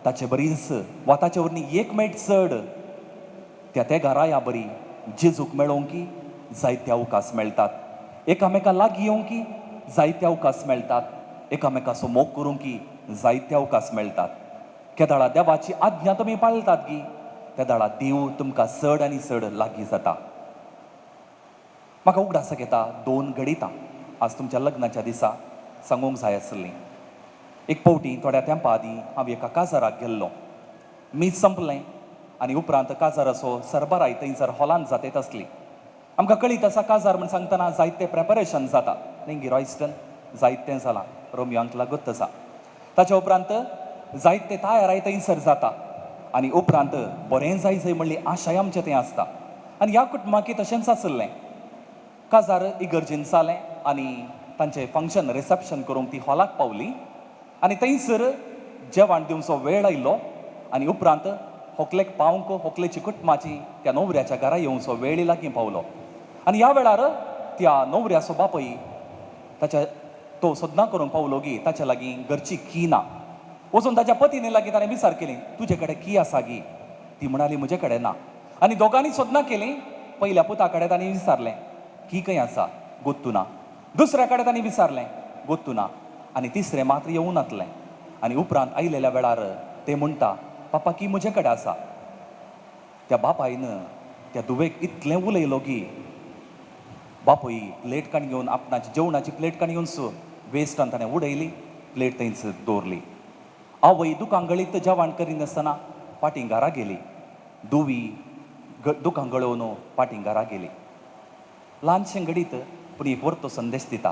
ताचे बरीच वा ताचे वरनी एक मेट चड त्या घरा या बरी जेजूक मेळोवंकी जायते अवकाश मेळटात एकामेका लागीं येवंकी जायते अवकाश मेळटात एकामेकाचो मोग करूंकी जायते अवकाश मेळटात केदाळा देवाची आज्ञा तुमी पाळटात गी त्या दाळा देव तुमकां चड आनी चड लागीं जाता म्हाका उगडास येता 2 गणितां आज तुमच्या लग्नाच्या दिसा सांगूंक जाय आसलीं एक फावटी थोड्या तेंपा आदीं हांव एका काजाराक गेल्लो मीच संपलें आनी उपरांत काजाराचो सरबराय थंयसर हॉलांत जाता आसली आमकां कळीत आसा काजार म्हण सांगतना जायते प्रेपरेशन जाता न्ही रॉयस्टन जायतें जालां रोमियोंक लागूच आसा ताच्या उपरांत जायते तयाराय थंयसर जाता आनी उपरांत बरें जाय म्हणली आशाय आमचें तें आसता आनी ह्या कुटुंबाकी तशेंच आसलें काजार इगर्जेन जालें आनी तांचें फंक्शन रिसेप्शन करूंक ती हॉलाक पावली आनी थंयसर जेवण दिवचो वेळ आयलो आनी उपरांत व्हंकलेक पावंक व्हंकलेची कुटुंबाची त्या न्हवऱ्याच्या घरा येवचो वेळ लागीं पावलो आनी ह्या वेळार त्या न्हवऱ्याचो बापूय तो सोदना करूंक पावलो गी ताच्या लागीं घरची की ना वचून ताच्या पतीने लागीं ताणें विचार केली तुजे कडेन की आसा गी ती म्हणाली म्हजे कडेन ना आनी दोगांनी सोदना केली पयल्या पुता कडेन तांणी विचारलें की खंय आसा गोत्तू ना दुसऱ्या कडेन तांणी विचारलें गोत्तू ना आनी तिसरें मात्र येवून नातलें आनी उपरांत आयलेल्या वेळार ते म्हणटा पापा की म्हजे कडेन आसा त्या बापायन त्या दुवेक इतलें उलयलो की बापूय प्लेट काण घेवन आपणाची जेवणाची प्लेट काण घेवन वेस्टान ताणें उडयली प्लेट थंयच दवरली आवय दुकान गळीत जेवण करिनासतना फाटीं घरा गेली दुवी दुकान गळोवन फाटीं घरा गेली ल्हानशें घडीत पूण एक व्हरतो संदेश दिता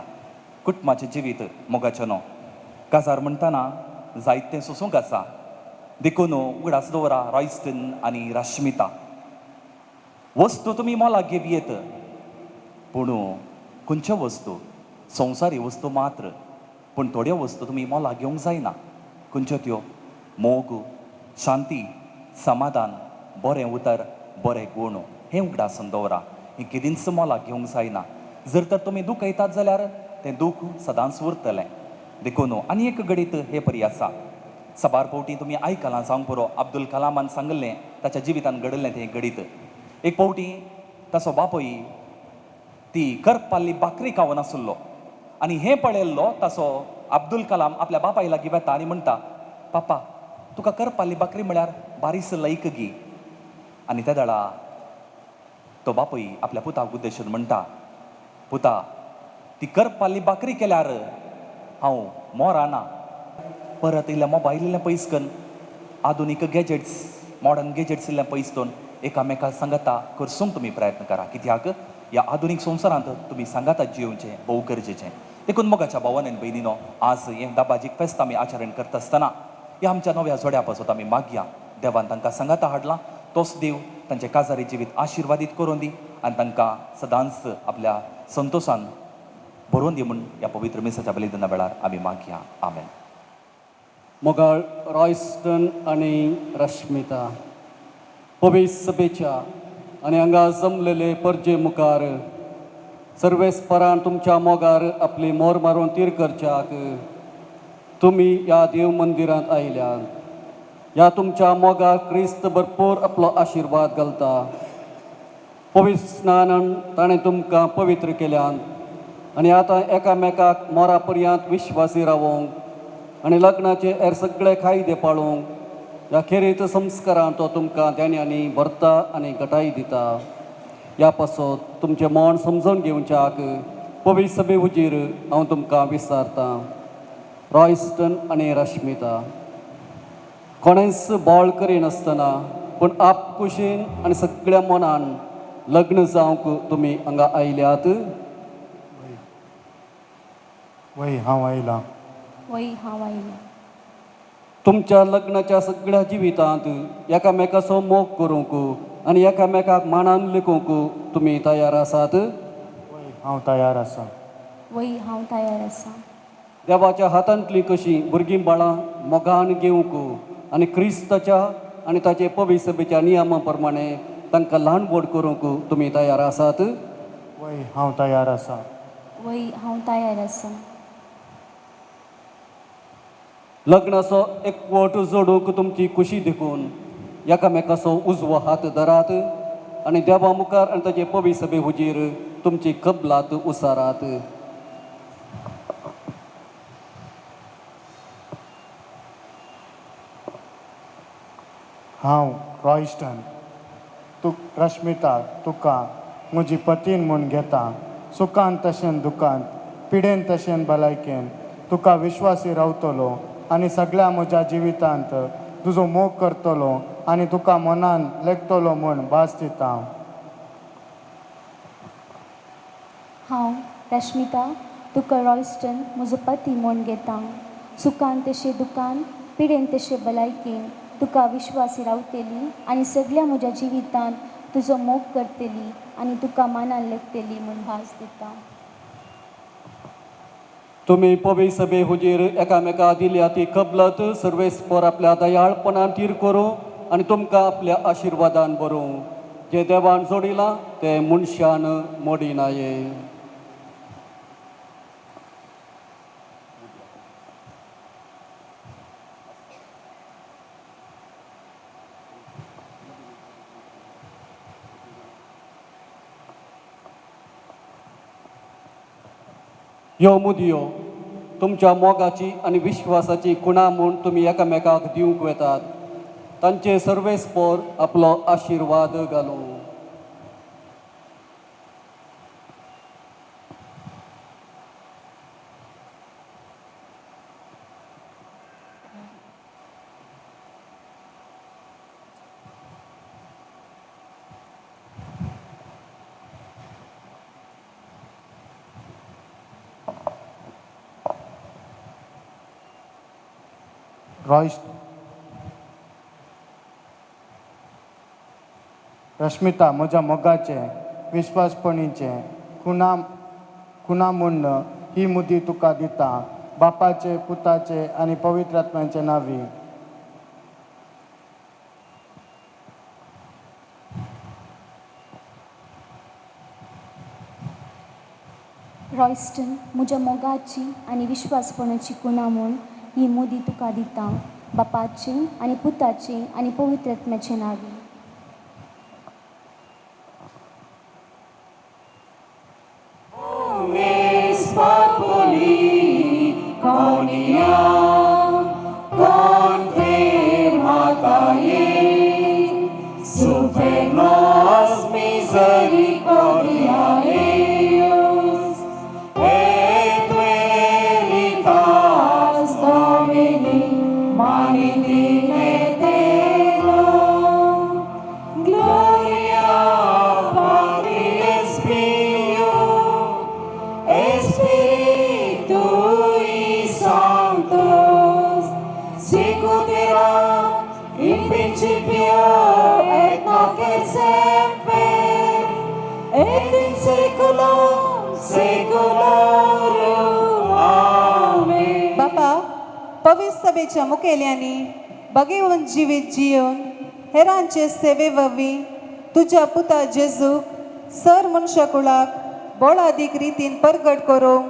कुटुंबाचें जिवीत मोगाचें न्हू काजार म्हणटना जायतें सोसूंक आसा देखून उगडास दवरा रॉयस्टन आनी रश्मिता वस्तू तुमी मोलाक घेवयेत पूण खंयच्यो वस्तू संवसारी वस्तू मात्र पूण थोड्यो वस्तू तुमी मोलाक घेवंक जायना खंयच्यो त्यो मोग शांती समाधान बरें उतर बरें गूण हें उगडासन दवरा हें केदींच मोलाक घेवंक जायना जर तर तुमी दूख येतात जाल्यार तें दूख सदांच उरतलें देखून आनी एक घडीत हे परी आसा सबार फावटी तुमी आयकलां जावंक पुरो अब्दुल कलामान सांगलें ताच्या जिवितान घडलें तें घडीत एक फावटी ताचो बापूय ती करपाल्ली बाकरी खावन आसलो आनी हें पळयल्लो ताचो अब्दुल कलाम आपल्या बापाय लागीं वेता आनी म्हणटा पापा तुका करपाल्ली बाकरी म्हळ्यार बारीस लायक गी आनी त्या दाळा तो बापूय आपल्या पुताक उद्देशून म्हणटा पुता ती करपाल्ली बाकरी केल्यार हांव मोराना परत इल्ल्या मोबायल इल्लें पयस करून आधुनीक गॅजेट्स मॉडर्न गॅजेट्स इल्लें पयस करून एकामेकाक सांगता करसूंक तुमी प्रयत्न करा कित्याक ह्या आधुनीक संवसारांत तुमी सांगातात जियोवचें भोव गरजेचें देखून मोगाच्या भावान आनी भयणीनो आज हें दाबाजीक फेस्त आमी आचरण करता आसतना ह्या आमच्या नव्या जोड्या पासून आमी मागया देवान तांकां सांगाता हाडलां तोच देव तांचें काजारी जिवीत आशिर्वादीत करून दी आनी तांकां सदांच आपल्या संतोशान भरून दी म्हूण ह्या पवित्र मिसाच्या बलिदाना वेळार आमी मागया आमेन. मोगाळ रॉयस्टन आनी रश्मिता पवित्र सभेच्या आनी हांगा जमलेले परजे मुखार सर्वेस्परान तुमच्या मोगार आपली मोर मारून तीर करच्याक तुमी ह्या देव मंदिरांत आयल्यात ह्या तुमच्या मोगार क्रिस्त भरपूर आपलो आशिर्वाद घालता पवित्र स्नानान ताणें तुमकां पवित्र केल्यात आनी आतां एकामेकाक मोरा पर्यंत विश्वासी रावोंक आनी लग्नाचे हेर सगळे कायदे पाळूंक ह्या खेरीत संस्कारान तो तुमकां ध्यानांनी भरता आनी घटाय दिता ह्या पासत तुमचें मन समजून घेवच्याक पवित्र सभे हुजीर हांव तुमकां विचारतां रॉयस्टन आनी रश्मिता कोणेंच बोळ करिनासतना पूण आपकुशीन आनी सगळ्या मनान लग्न जावंक तुमी हांगा आयल्यात वय हांव आयलां तुमच्या लग्नाच्या सगळ्या जिवितांत एकामेकाचो मोग करूंक आनी एकामेकाक मानान लेखूंक तुमी तयार आसात हांव तयार आसा देवाच्या हातांतली कशी भुरगीं बाळां मोगान घेवंक आनी क्रिस्ताच्या आनी ताचे पवित्र सभेच्या नियमा प्रमाणे तांकां ल्हान व्हड करूंक तुमी तयार आसात वय हांव तयार आसा लग्नाचो एकवट जोडूंक तुमची खुशी देखून एकामेकाचो उजवो हात धरात आनी देवा मुखार आनी ताचे पवित्र सभे हुजीर तुमची कबलात उसारात. हांव रॉयस्टन रश्मिता तुका म्हजी पतीन म्हूण घेता. सुखान तशें दुखांत, पिडेन तशें भलायकेन तुका विश्वासी रावतलो आनी सगळ्या म्हज्या जिवितांत तुजो मोग करतलो आनी तुका मनान लेखतलो म्हूण भास दिता. हांव रश्मिता तुका रॉयस्टन म्हजो पती म्हूण घेता. सुखान तशें दुखान, पिडेन तशें भलायकेन तुका विश्वासी रावतली आनी सगळ्या म्हज्या जिवितांत तुजो मोग करतली आनी तुका मनान लेखतली म्हूण भास दिता. तुमी पवित्र सभे हुजीर एकामेका दिल्या ती कबलत सर्वेस्पर आपल्या दयाळपणान तीर करूं आनी तुमकां आपल्या आशिर्वादान भरूं. जे देवान जोडिलां ते मनशान मोडिनाये. ह्यो मुदयो तुमच्या मोगाची आनी विश्वासाची खुणा म्हूण तुमी एकामेकाक दिवंक वेतात. तांचे सर्वेस्पर आपलो आशिर्वाद घालूं. रश्मिता म्हज्या मोगाचें विश्वासपणीचें खुणा म्हूण ही मुदी तुका दिता. बापाचे, पुताचे आनी पवित्र आत्म्याचे नांवी. रॉयस्टन म्हज्या मोगाची आनी विश्वासपणाची खुणा म्हूण ही मुदी तुका दिता. बापाचे आनी पुताचे आनी पवित्र आत्म्याचे नांवी. बापा, पवित्र सभेच्या मुखेल्यांनी भगवंत जिवीत जिवन हेरांचे सेवे वरवीं तुज्या पुता जेजूक सर मनशा कुळाक बोळादीक रितीन परगट करूंक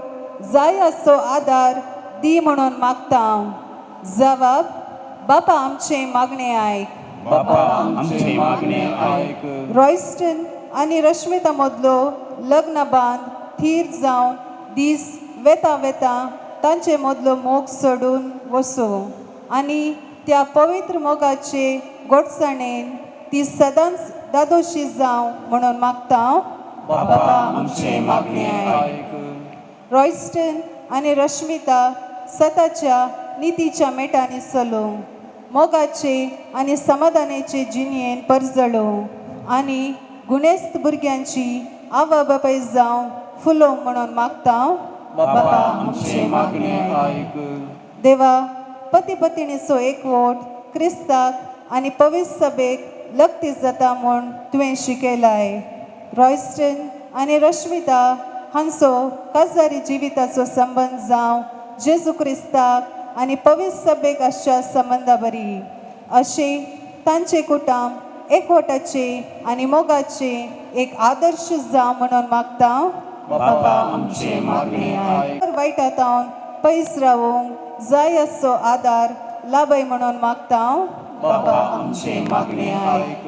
जाय असो आदार दी म्हणून मागता. जबाब, बापा आमचे मागणे आयक. रॉयस्टन आनी रश्मिता मदलो लग्न बांद थीर जावन दीस वेता वेता तांचे मदलो मोग सोडून वचूं आनी त्या पवित्र मोगाचे घोटसाणेन ती सदांच दादोशी जावं म्हणून मागता. रॉयस्टन आनी रश्मिता सताच्या नितीच्या मेटांनी चलूं, मोगाचे आनी समाधानाचे जिणयेन परजळूं आनी गुणेस्त भुरग्यांची आवा बापाय जावं फुलोवंक म्हणून मागता. देवा, पती पत्नीचो एकवट क्रिस्ताक आनी पवित्र सभेक लक्ती जाता म्हूण तुवें शिकयलाय. रॉयस्टन आनी रश्मिता हांचो काजारी जिविताचो संबंद जावं जेजू क्रिस्ताक आनी पवित्र सभेक आसच्या संबंदा बरी. अशें तांचे कुटुंब एकवटाचे आनी मोगाचे एक आदर्श जावं म्हणून मागता. वायटांतावन पयस रावूंक जाय असो आदार लाभय म्हणून मागता हांव. बाबा आमचे मागणे आयक.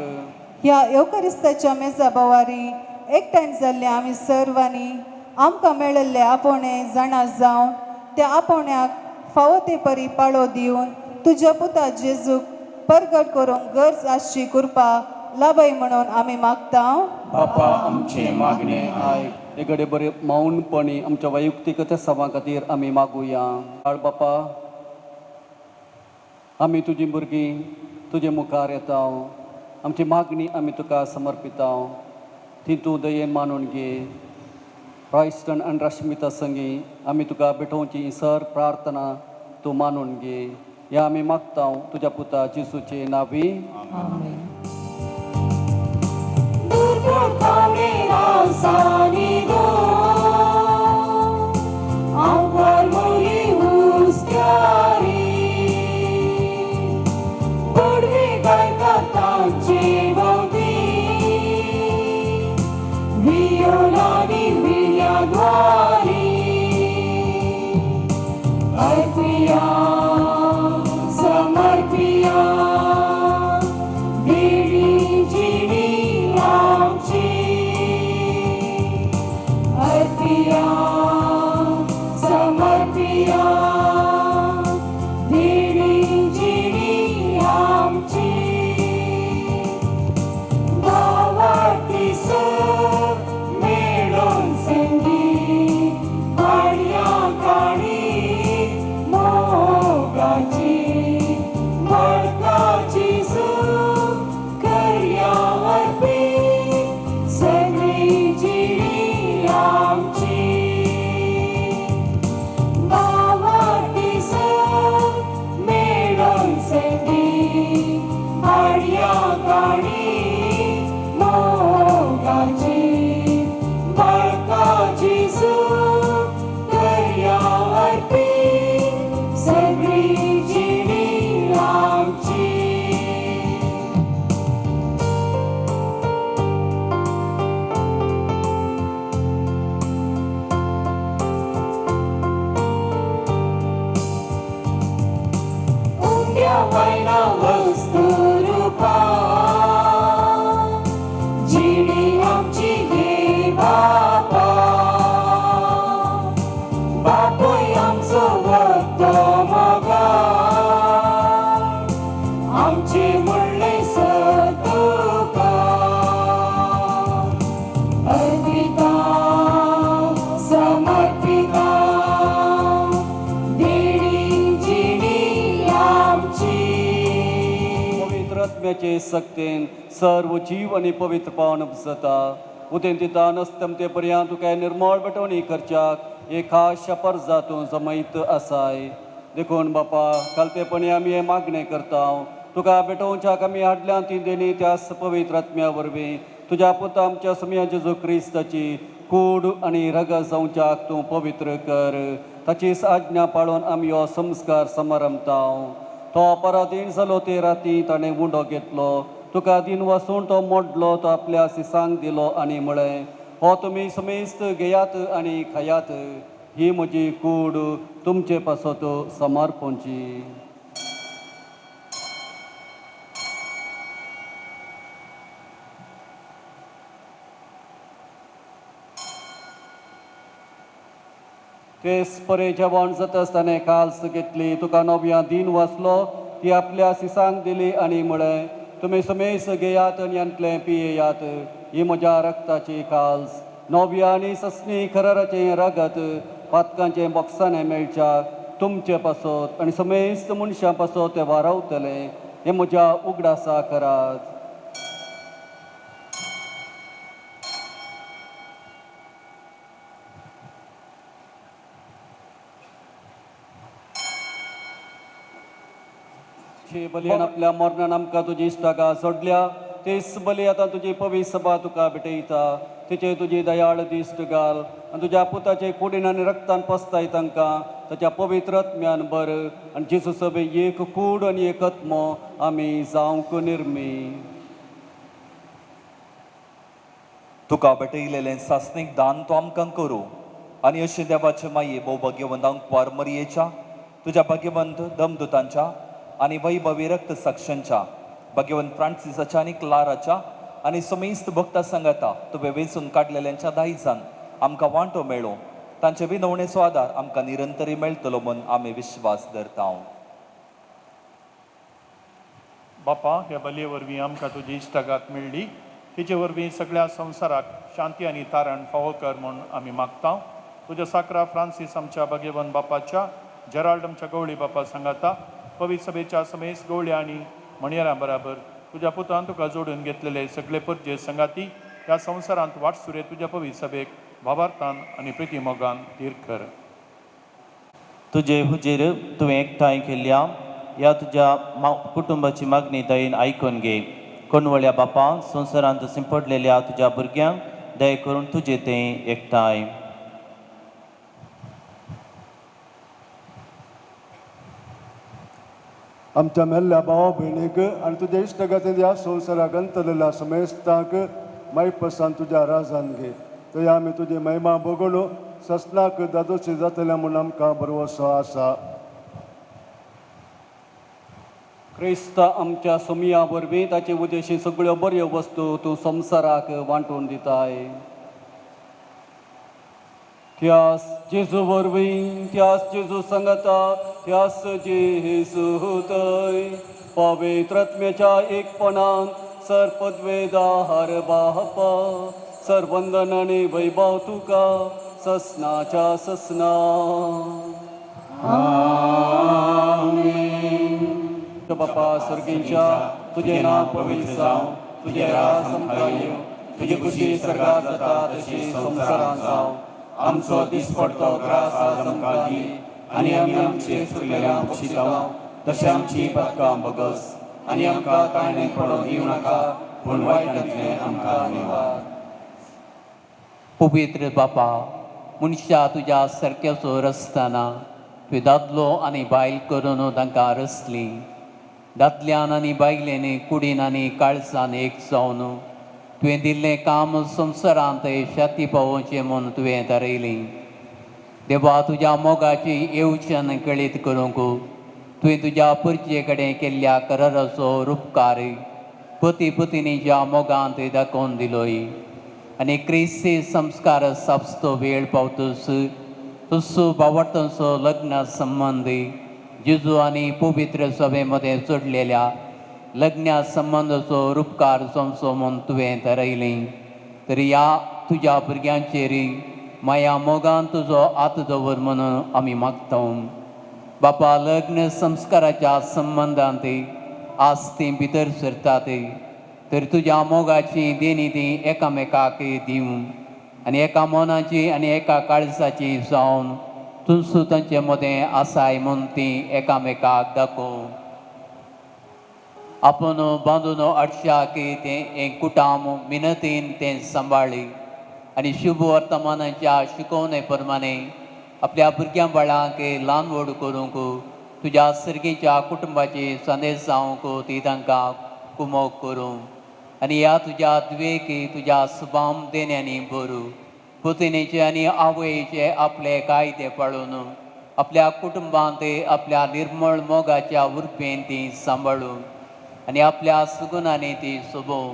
ह्या येवकारिस्ताच्या मेजा बोवारी एकठांय जाल्ले आमी सर्वांनी आमकां मेळिल्ले आपोवणे जाणा जावन त्या आपोवण्याक फावो ते परी पाळो दिवन तुज्या पुता जेजूक परगट करूंक गरज आसची कृपा लाभय म्हणून आमी मागता. बापा आमचे मागणे आयक. एकडे बरे मौनपणी आमच्या वैयक्तीक सभा खातीर आमी मागुया. बापा आमी तुजी भुरगीं तुजे मुखार येता. आमची मागणी आमी तुका समर्पिता. ती तूं दयेन मानून घे. रॉयस्टन आनी रश्मिता संगी आमी तुका भेटोवची सर प्रार्थना तूं मानून घे. हे आमी मागता तुज्या पुता जेजूचे नांवी. सक्तेन सर्व जीव आणि पवित्र पावन उपजता. उदेन दिता नसतम ते पर्यंत तुका निर्मळ बटवणी करच्याक एक खास शपर जातून जमयत आसाय. देखून बापा कालतेपणी आमी हे मागणे करता. तुका बेटोवच्याक आमी हाडल्यान ती देणी त्या पवित्र आत्म्या वरवीं तुज्या पुता आमच्या समिया जेजू क्रिस्ताची कूड आनी रग जावच्याक तूं पवित्र कर. ताचीच आज्ञा पाळून आमी हो संस्कार समारंभता. तो पराधीन जालो ते राती ताणें उंडो घेतलो. तुका दिन वसून तो मोडलो. तो आपल्या सिसांक दिलो आनी म्हळें, हो तुमी समेस्त घेयात आनी खायात. ही म्हजी कूड तुमचे पासत समर्पणची. तेच परे जेवण जाता आसतना काल्स घेतली. तुका नव्या दिन वाचलो. ती आपल्या सिसांक दिली आनी म्हळें, तुमी समेस घेयात आनी यांतलें पियेयात. ही म्हज्या रक्ताची काल्स, नव्या आनी ससणी खराराचें रगत पातकांचें बॉक्सांनी मेळच्याक तुमचे पासत आनी समेस्त मनशां पासत ते वारावतले. हे म्हज्या उगडासा करात. बलियान आपल्या मरणान आमकां तुजी इश्टागा सोडल्या. तेच बली आतां तुजी पवित्र सभा तुका भेटयता. तिचे तुजी दयाळ दिश्ट घाल आनी तुज्या पुताचे कुडीन आनी रक्तान पसताय तांकां ताच्या पवित्र आत्म्यान बर. आनी जेजू सभे एक कूड आनी एक आत्मो आमी जावंक निर्मी. तुका भेटयलेलें सासणीक दान तो आमकां करूं. आनी अशें देवाचे माये भोव भाग्यवंतांक कुंवार मरयेच्या तुज्या भाग्यवंत दमदुतांच्या आनी वैभवी रक्त साक्षांच्या भाग्यवंत फ्रांसिसाच्या आनी क्लाराच्या आनी समेस्त भक्तां सांगाता तुवें वेंचून काडलेल्यांच्या दायजान आमकां वांटो मेळ्ळो तांचे विनवणेचो आदार आमकां निरंतरी मेळटलो म्हूण आमी विश्वास धरता. बापा, ह्या बलये वरवीं आमकां तुजी इश्टागात मेळ्ळी, तिचे वरवीं सगळ्या संवसाराक शांती आनी तारण फावो कर म्हूण आमी मागता. तुज्या साकरा फ्रांसीस आमच्या भाग्यवंत बापाच्या, जेराल्ड आमच्या गवळी बापा सांगाता, पवित्र सभेच्या समेस्त गवळ्या आनी मणियरां बराबर तुज्या पुतान तुका जोडून घेतलेले सगळे परजे संगाती ह्या संवसारांत वाटसुरे तुज्या पवित्र सभेक भावार्थान आनी प्रिती मोगान धीर कर. तुजे हुजेर तुवें एकठांय केल्ल्या ह्या तुज्या कुटुंबाची मागणी दयेन आयकून घे. कोणवळ्या बापा, संवसारांत शिंपडलेल्या तुज्या भुरग्यांक दय करून तुजे तें एकठांय. आमच्या मेल्ल्या भावा भयणीक आनी तुज्या इश्टगातीन ह्या संवसाराक अंतरलेल्या समेस्तांक मायपसान तुज्या राजान घे. थंय आमी तुजी महिमा बगून ससनाक दादोशी जातले म्हूण आमकां भरवोसो आसा. क्रिस्त आमच्या सोमिया वरवीं ताचे उदेशी सगळ्यो बऱ्यो वस्तू तूं संवसाराक वांटून दिताय. त्यास जेजू वरवीं, त्यास जेजू सांगता, त्यास जेजू थंय पवित्रात्म्याच्या एकपणान सर्पद्वेदार बापा, सर्वंदन आनी वैभव तुका ससनाच्या ससना. बापा सर्गींच्या तुझे नाव पवित्र जावं, तुझे राज आमकां येवं, तुजी खुशी सर्गात जाता तशी संवसारांत जावं. आमचो दिसपडटो त्रास आज आमकां दी आनी आमी आमचे चुकलेल्यांक बक्षितांव, तशें आमची पदकां बगस आनी आमकां ताळणेक पडोवन दिवं नाका, पूण वायटांतले आमकां निवार. पवित्र बापा, मनशा तुज्या सारक्याचो रसताना तुवें दादलो आनी बायल करून तांकां रचली. दादल्यान आनी बायलेनी कुडीन आनी काळजान एक जावन तुवें दिल्लें काम संवसारांत शाती पावोवचें म्हूण तुवें थारयलें. देवा, तुज्या मोगाची येवचन कळीत करूंक तुवें तुज्या परचे कडेन केल्ल्या कराराचो उपकार पती पत्नीच्या मोगांत दाखोवन दिलोय. आनी क्रिस्ती संस्कार सापस्तो वेळ पावतस तसो भावार्थांचो लग्न संबंद जेजू आनी पवित्र सभे मदें जोडलेल्या लग्ना संबंदाचो उपकार जमचो म्हूण तुवें थारयलें. तर ह्या तुज्या भुरग्यांचेर माया मोगान तुजो हात दवर म्हणून आमी मागता. बापा, लग्न संस्काराच्या संबंदांत आस्ती भितर सरतात, तर तुज्या मोगाची देणी ती एकामेकाक दिवं आनी एका मनाची आनी एका काळजाची जावन तुमचो तांचे मदें आसाय म्हूण ती एकामेकाक दाखोव. आपूण बांदून हाडशाक तें एक कुटाम मिनतीन तें सांबाळी आनी शुभ वर्तमानाच्या शिकोवणे प्रमाणे आपल्या भुरग्यां बाळांक ल्हान व्हड करूंक तुज्या सर्गेच्या कुटुंबाची संदेश जावंक ती तांकां कुमोग करूं आनी ह्या तुज्या द्वेक तुज्या सुभाम देण्यांनी भरूं. पत्नीचे आनी आवयचे आपले कायदे पाळून आपल्या कुटुंबांत आपल्या निर्मळ मोगाच्या उर्फेन ती सांबाळूं आनी आपल्या सुगुणांनी ती सोबोव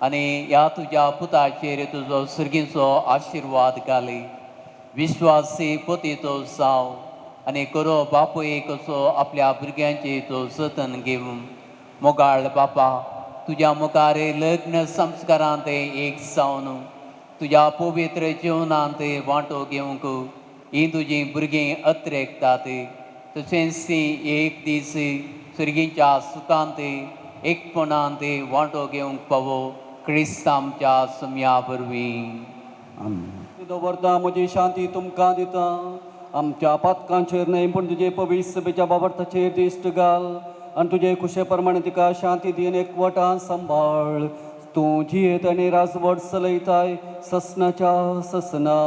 आनी ह्या तुज्या पुताचेर तुजो सर्गीचो आशिर्वाद घाली. विश्वासी पती तो जाव आनी करो बापूय कसो आपल्या भुरग्यांची तो जतन घेवं. मोगाळ बापा, तुज्या मुखार लग्न संस्कारांत एक जावन तुज्या पवित्र जिवनांत वांटो घेवंक ही तुजीं भुरगीं अत्रेकतात. तशेंच ती एक दीस सर्गीच्या सुखांत एकपणांत वांटो घेवंक पावो. क्रिस्त आमच्या सम्या वरवीं. दवरता म्हजी शांती तुमकां दिता. आमच्या पातकांचेर न्हय पूण तुजे पवित्र सभेच्या बाबर्थाचेर दिश्ट घाल आनी तुजे खुशे प्रमाणे तिका शांती दिवन एकवटान सांबाळ. तूं जियेत आनी राजवट चलयताय ससनाच्या ससना.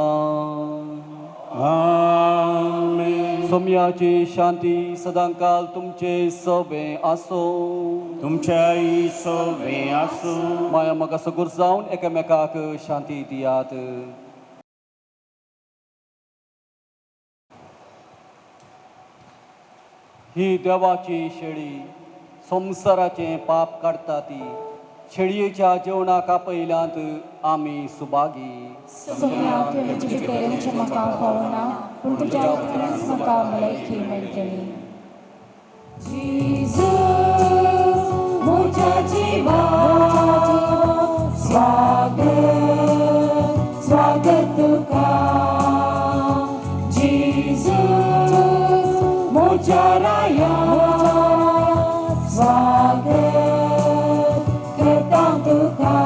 सोम्याची शांती सदांकाल तुमचे सोबे आसो. तुमच्याय सोबे आसो. माया मोगा सगूर जावन एकामेकाक शांती दियात. ही देवाची शेळी संसाराचें पाप काडटा ती शेळयेच्या जेवणाक आपयल्यांत आमी सुभागी सगळ्या तुझे पेरेंचे म्हाका कळना पूण तुज्या उतरांच म्हाका भलायकी मेळटली म्हज्या जिवा स्वागत स्वागत तुका जेजूस म्हज्या राया स्वागत करता तुका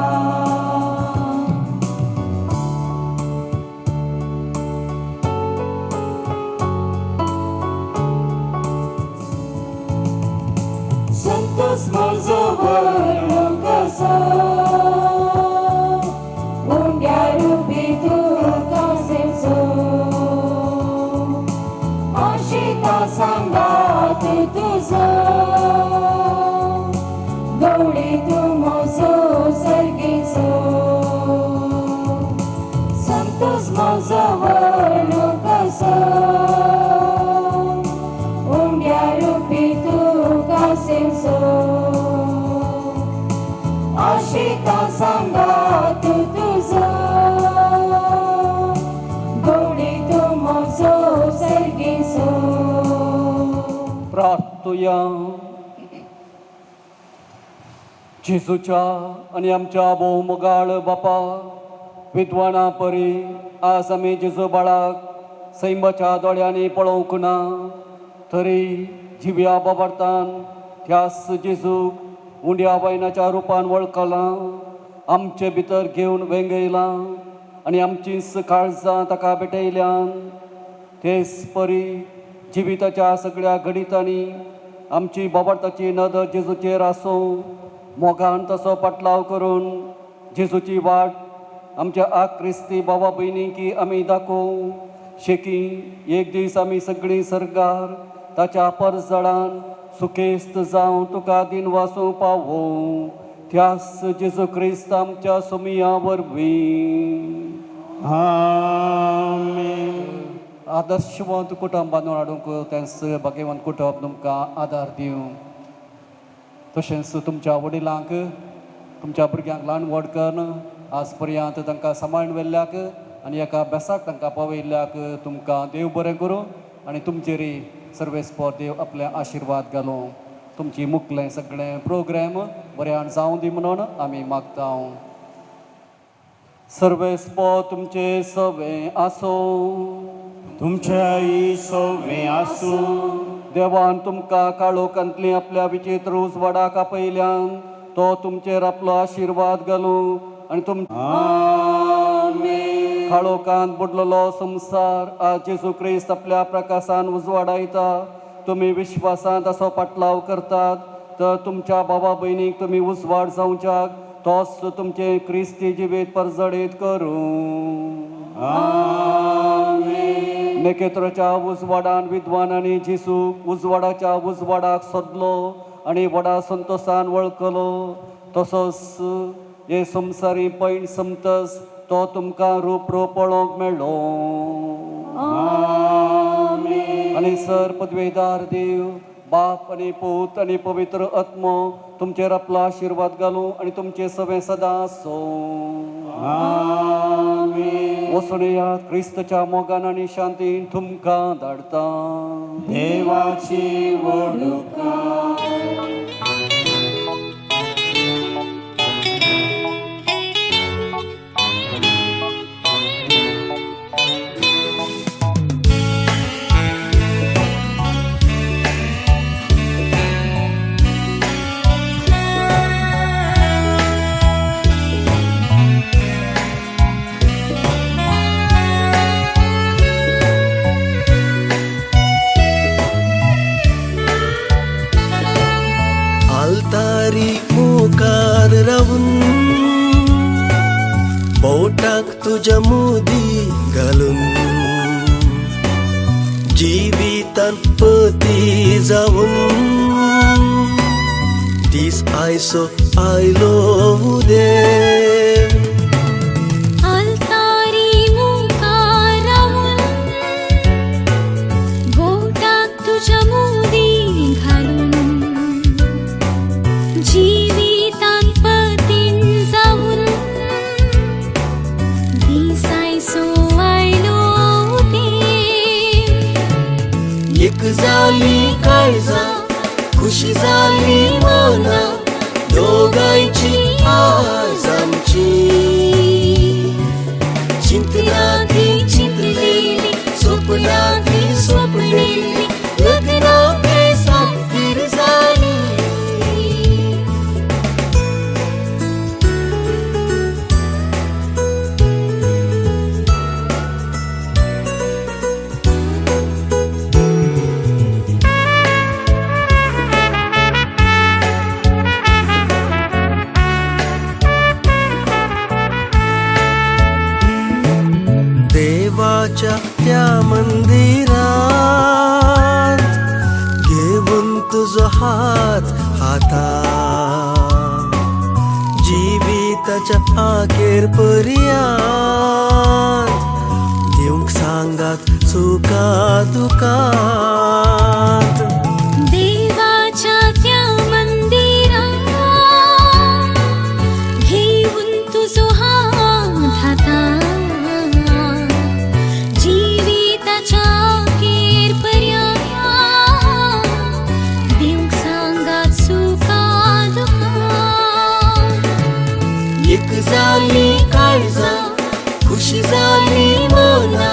संतोष म्हजो वर्णो कसो उंड्या रुपी तुका सेवचो आशिता सांगात तुजो गवळी तूं म्हजो सर्गेचो संतोष म्हजो वर्णो कसो उंड्या रुपी तुका सेवचो आशिता सांगात तुजो गवळी तूं म्हजो सर्गेचो प्रार्थुया जेजूच्या आनी आमच्या भोवमोगाळ बापा विद्वाना परी आज आमी जेजू बाळाक सैमाच्या दोळ्यांनी पळोवंक ना तरी जिव्या बाबार्थान त्यास जेजूक उंड्या वयनाच्या रुपान वळखलां आमचे भितर घेवन वेंगयलां आनी आमचींच काळजां ताका भेटयल्यान तेच परी जिविताच्या सगळ्या घडितांनी आमची बाबार्थाची नदर जेजूचेर आसूं मोगान तसो पाटलाव करून जेजूची वाट आमच्या आक्रिस्ती बाबा भयणींकी आमी दाखोवं शेकी एक दीस आमी सगळीं सरगार ताच्या परजडान सुखेस्त जावं तुका दिन वासूं पावों त्यास जेजू क्रिस्त आमच्या सुमिया वरवीं आमेन. आदर्शवंत कुटुंब बांदून हाडूंक तेंच भाग्यवंत कुटुंब तुमकां आदार दिवं तशेंच तुमच्या वडिलांक तुमच्या भुरग्यांक ल्हान व्हड करून आज पर्यंत तांकां सांबाळून व्हेल्ल्याक आनी एका अभ्यासाक तांकां पावयल्ल्याक तुमकां देव बरें करूं आनी तुमचेरय सर्वेस्पर देव आपले आशिर्वाद घालूं तुमची मुखलें सगळें प्रोग्राम बऱ्यान जावं दी म्हणून आमी मागता सर्वेस्पर तुमचे सवें आसूं तुमच्याय सवें आसूं देवान तुमकां काळोखांतली आपल्या विचित्र उजवाडाक आपयल्यान तो तुमचेर आपलो आशिर्वाद घालूं आनी काळोखांत बुडलेलो संवसार आज जेजू क्रिस्त आपल्या प्रकाशान उजवाडायता तुमी विश्वासांत असो पाटलाव करतात तर तुमच्या बाबा भयणीक तुमी उजवाड जावच्याक तोच तुमचे क्रिस्ती जिवीत परजडीत करूं नेकेत्राच्या उजवाडान विद्वानांनी जेजूक उजवाडाच्या उजवाडाक सोदलो आनी व्हडा संतोशान वळखलो तसोच हे संवसारी पैण समतस तो तुमकां रूप पळोवंक मेळ्ळो आनी सर पदवेदार देव बाप आनी पूत आनी पवित्र आत्मो तुमचेर आपलो आशिर्वाद घालूं आनी तुमचे सवें सदां आसूं वसुणेयात क्रिस्तच्या मोगान आनी शांतीन तुमकां धाडटा देवाची वडुकां आलतारी मुखार रावून बोटाक तुज्या मोदी घालून जिवितान पती जावून दीस आयसो आयलो देव आलतारी मुखार रावून बोटाक तुज्या मोदी काळजा खुशी झाली मना दोघांची आज आमची चिंतनाती चिंतलेली स्वप्नाती स्वप्नेली लग्ना साखीर झाली देवाच्या त्या मंदिरात घेऊन तुझा हात हातात जीविताच्या आखेर पर्यंत देऊंक सांगात चुका दुखात देवाच्या त्या मंदिरात घेऊन तुझो हात हातात जीविताच्या अखेर पर्यंत देऊंक सांगात चुका दुखात एक झाली काळजा खुशी झाली मना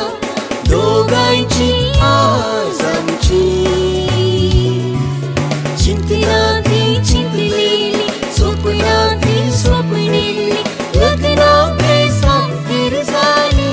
दोघांची आज आमची चिंतनाती चिंतलेली स्वप्नाती स्वप्नेली लग्ना साखीर झाली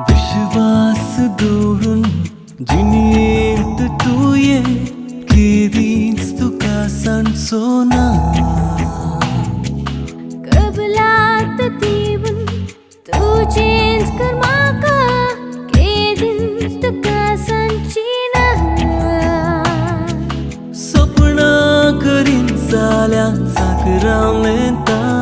विश्वास दवरून जिणेंत तूं ये केदींच तुका सांडचो ना कबलात दिवन तुजेंच कर म्हाका केदींच तुका सांगची ना सपना करीन जाल्या साकरा मेता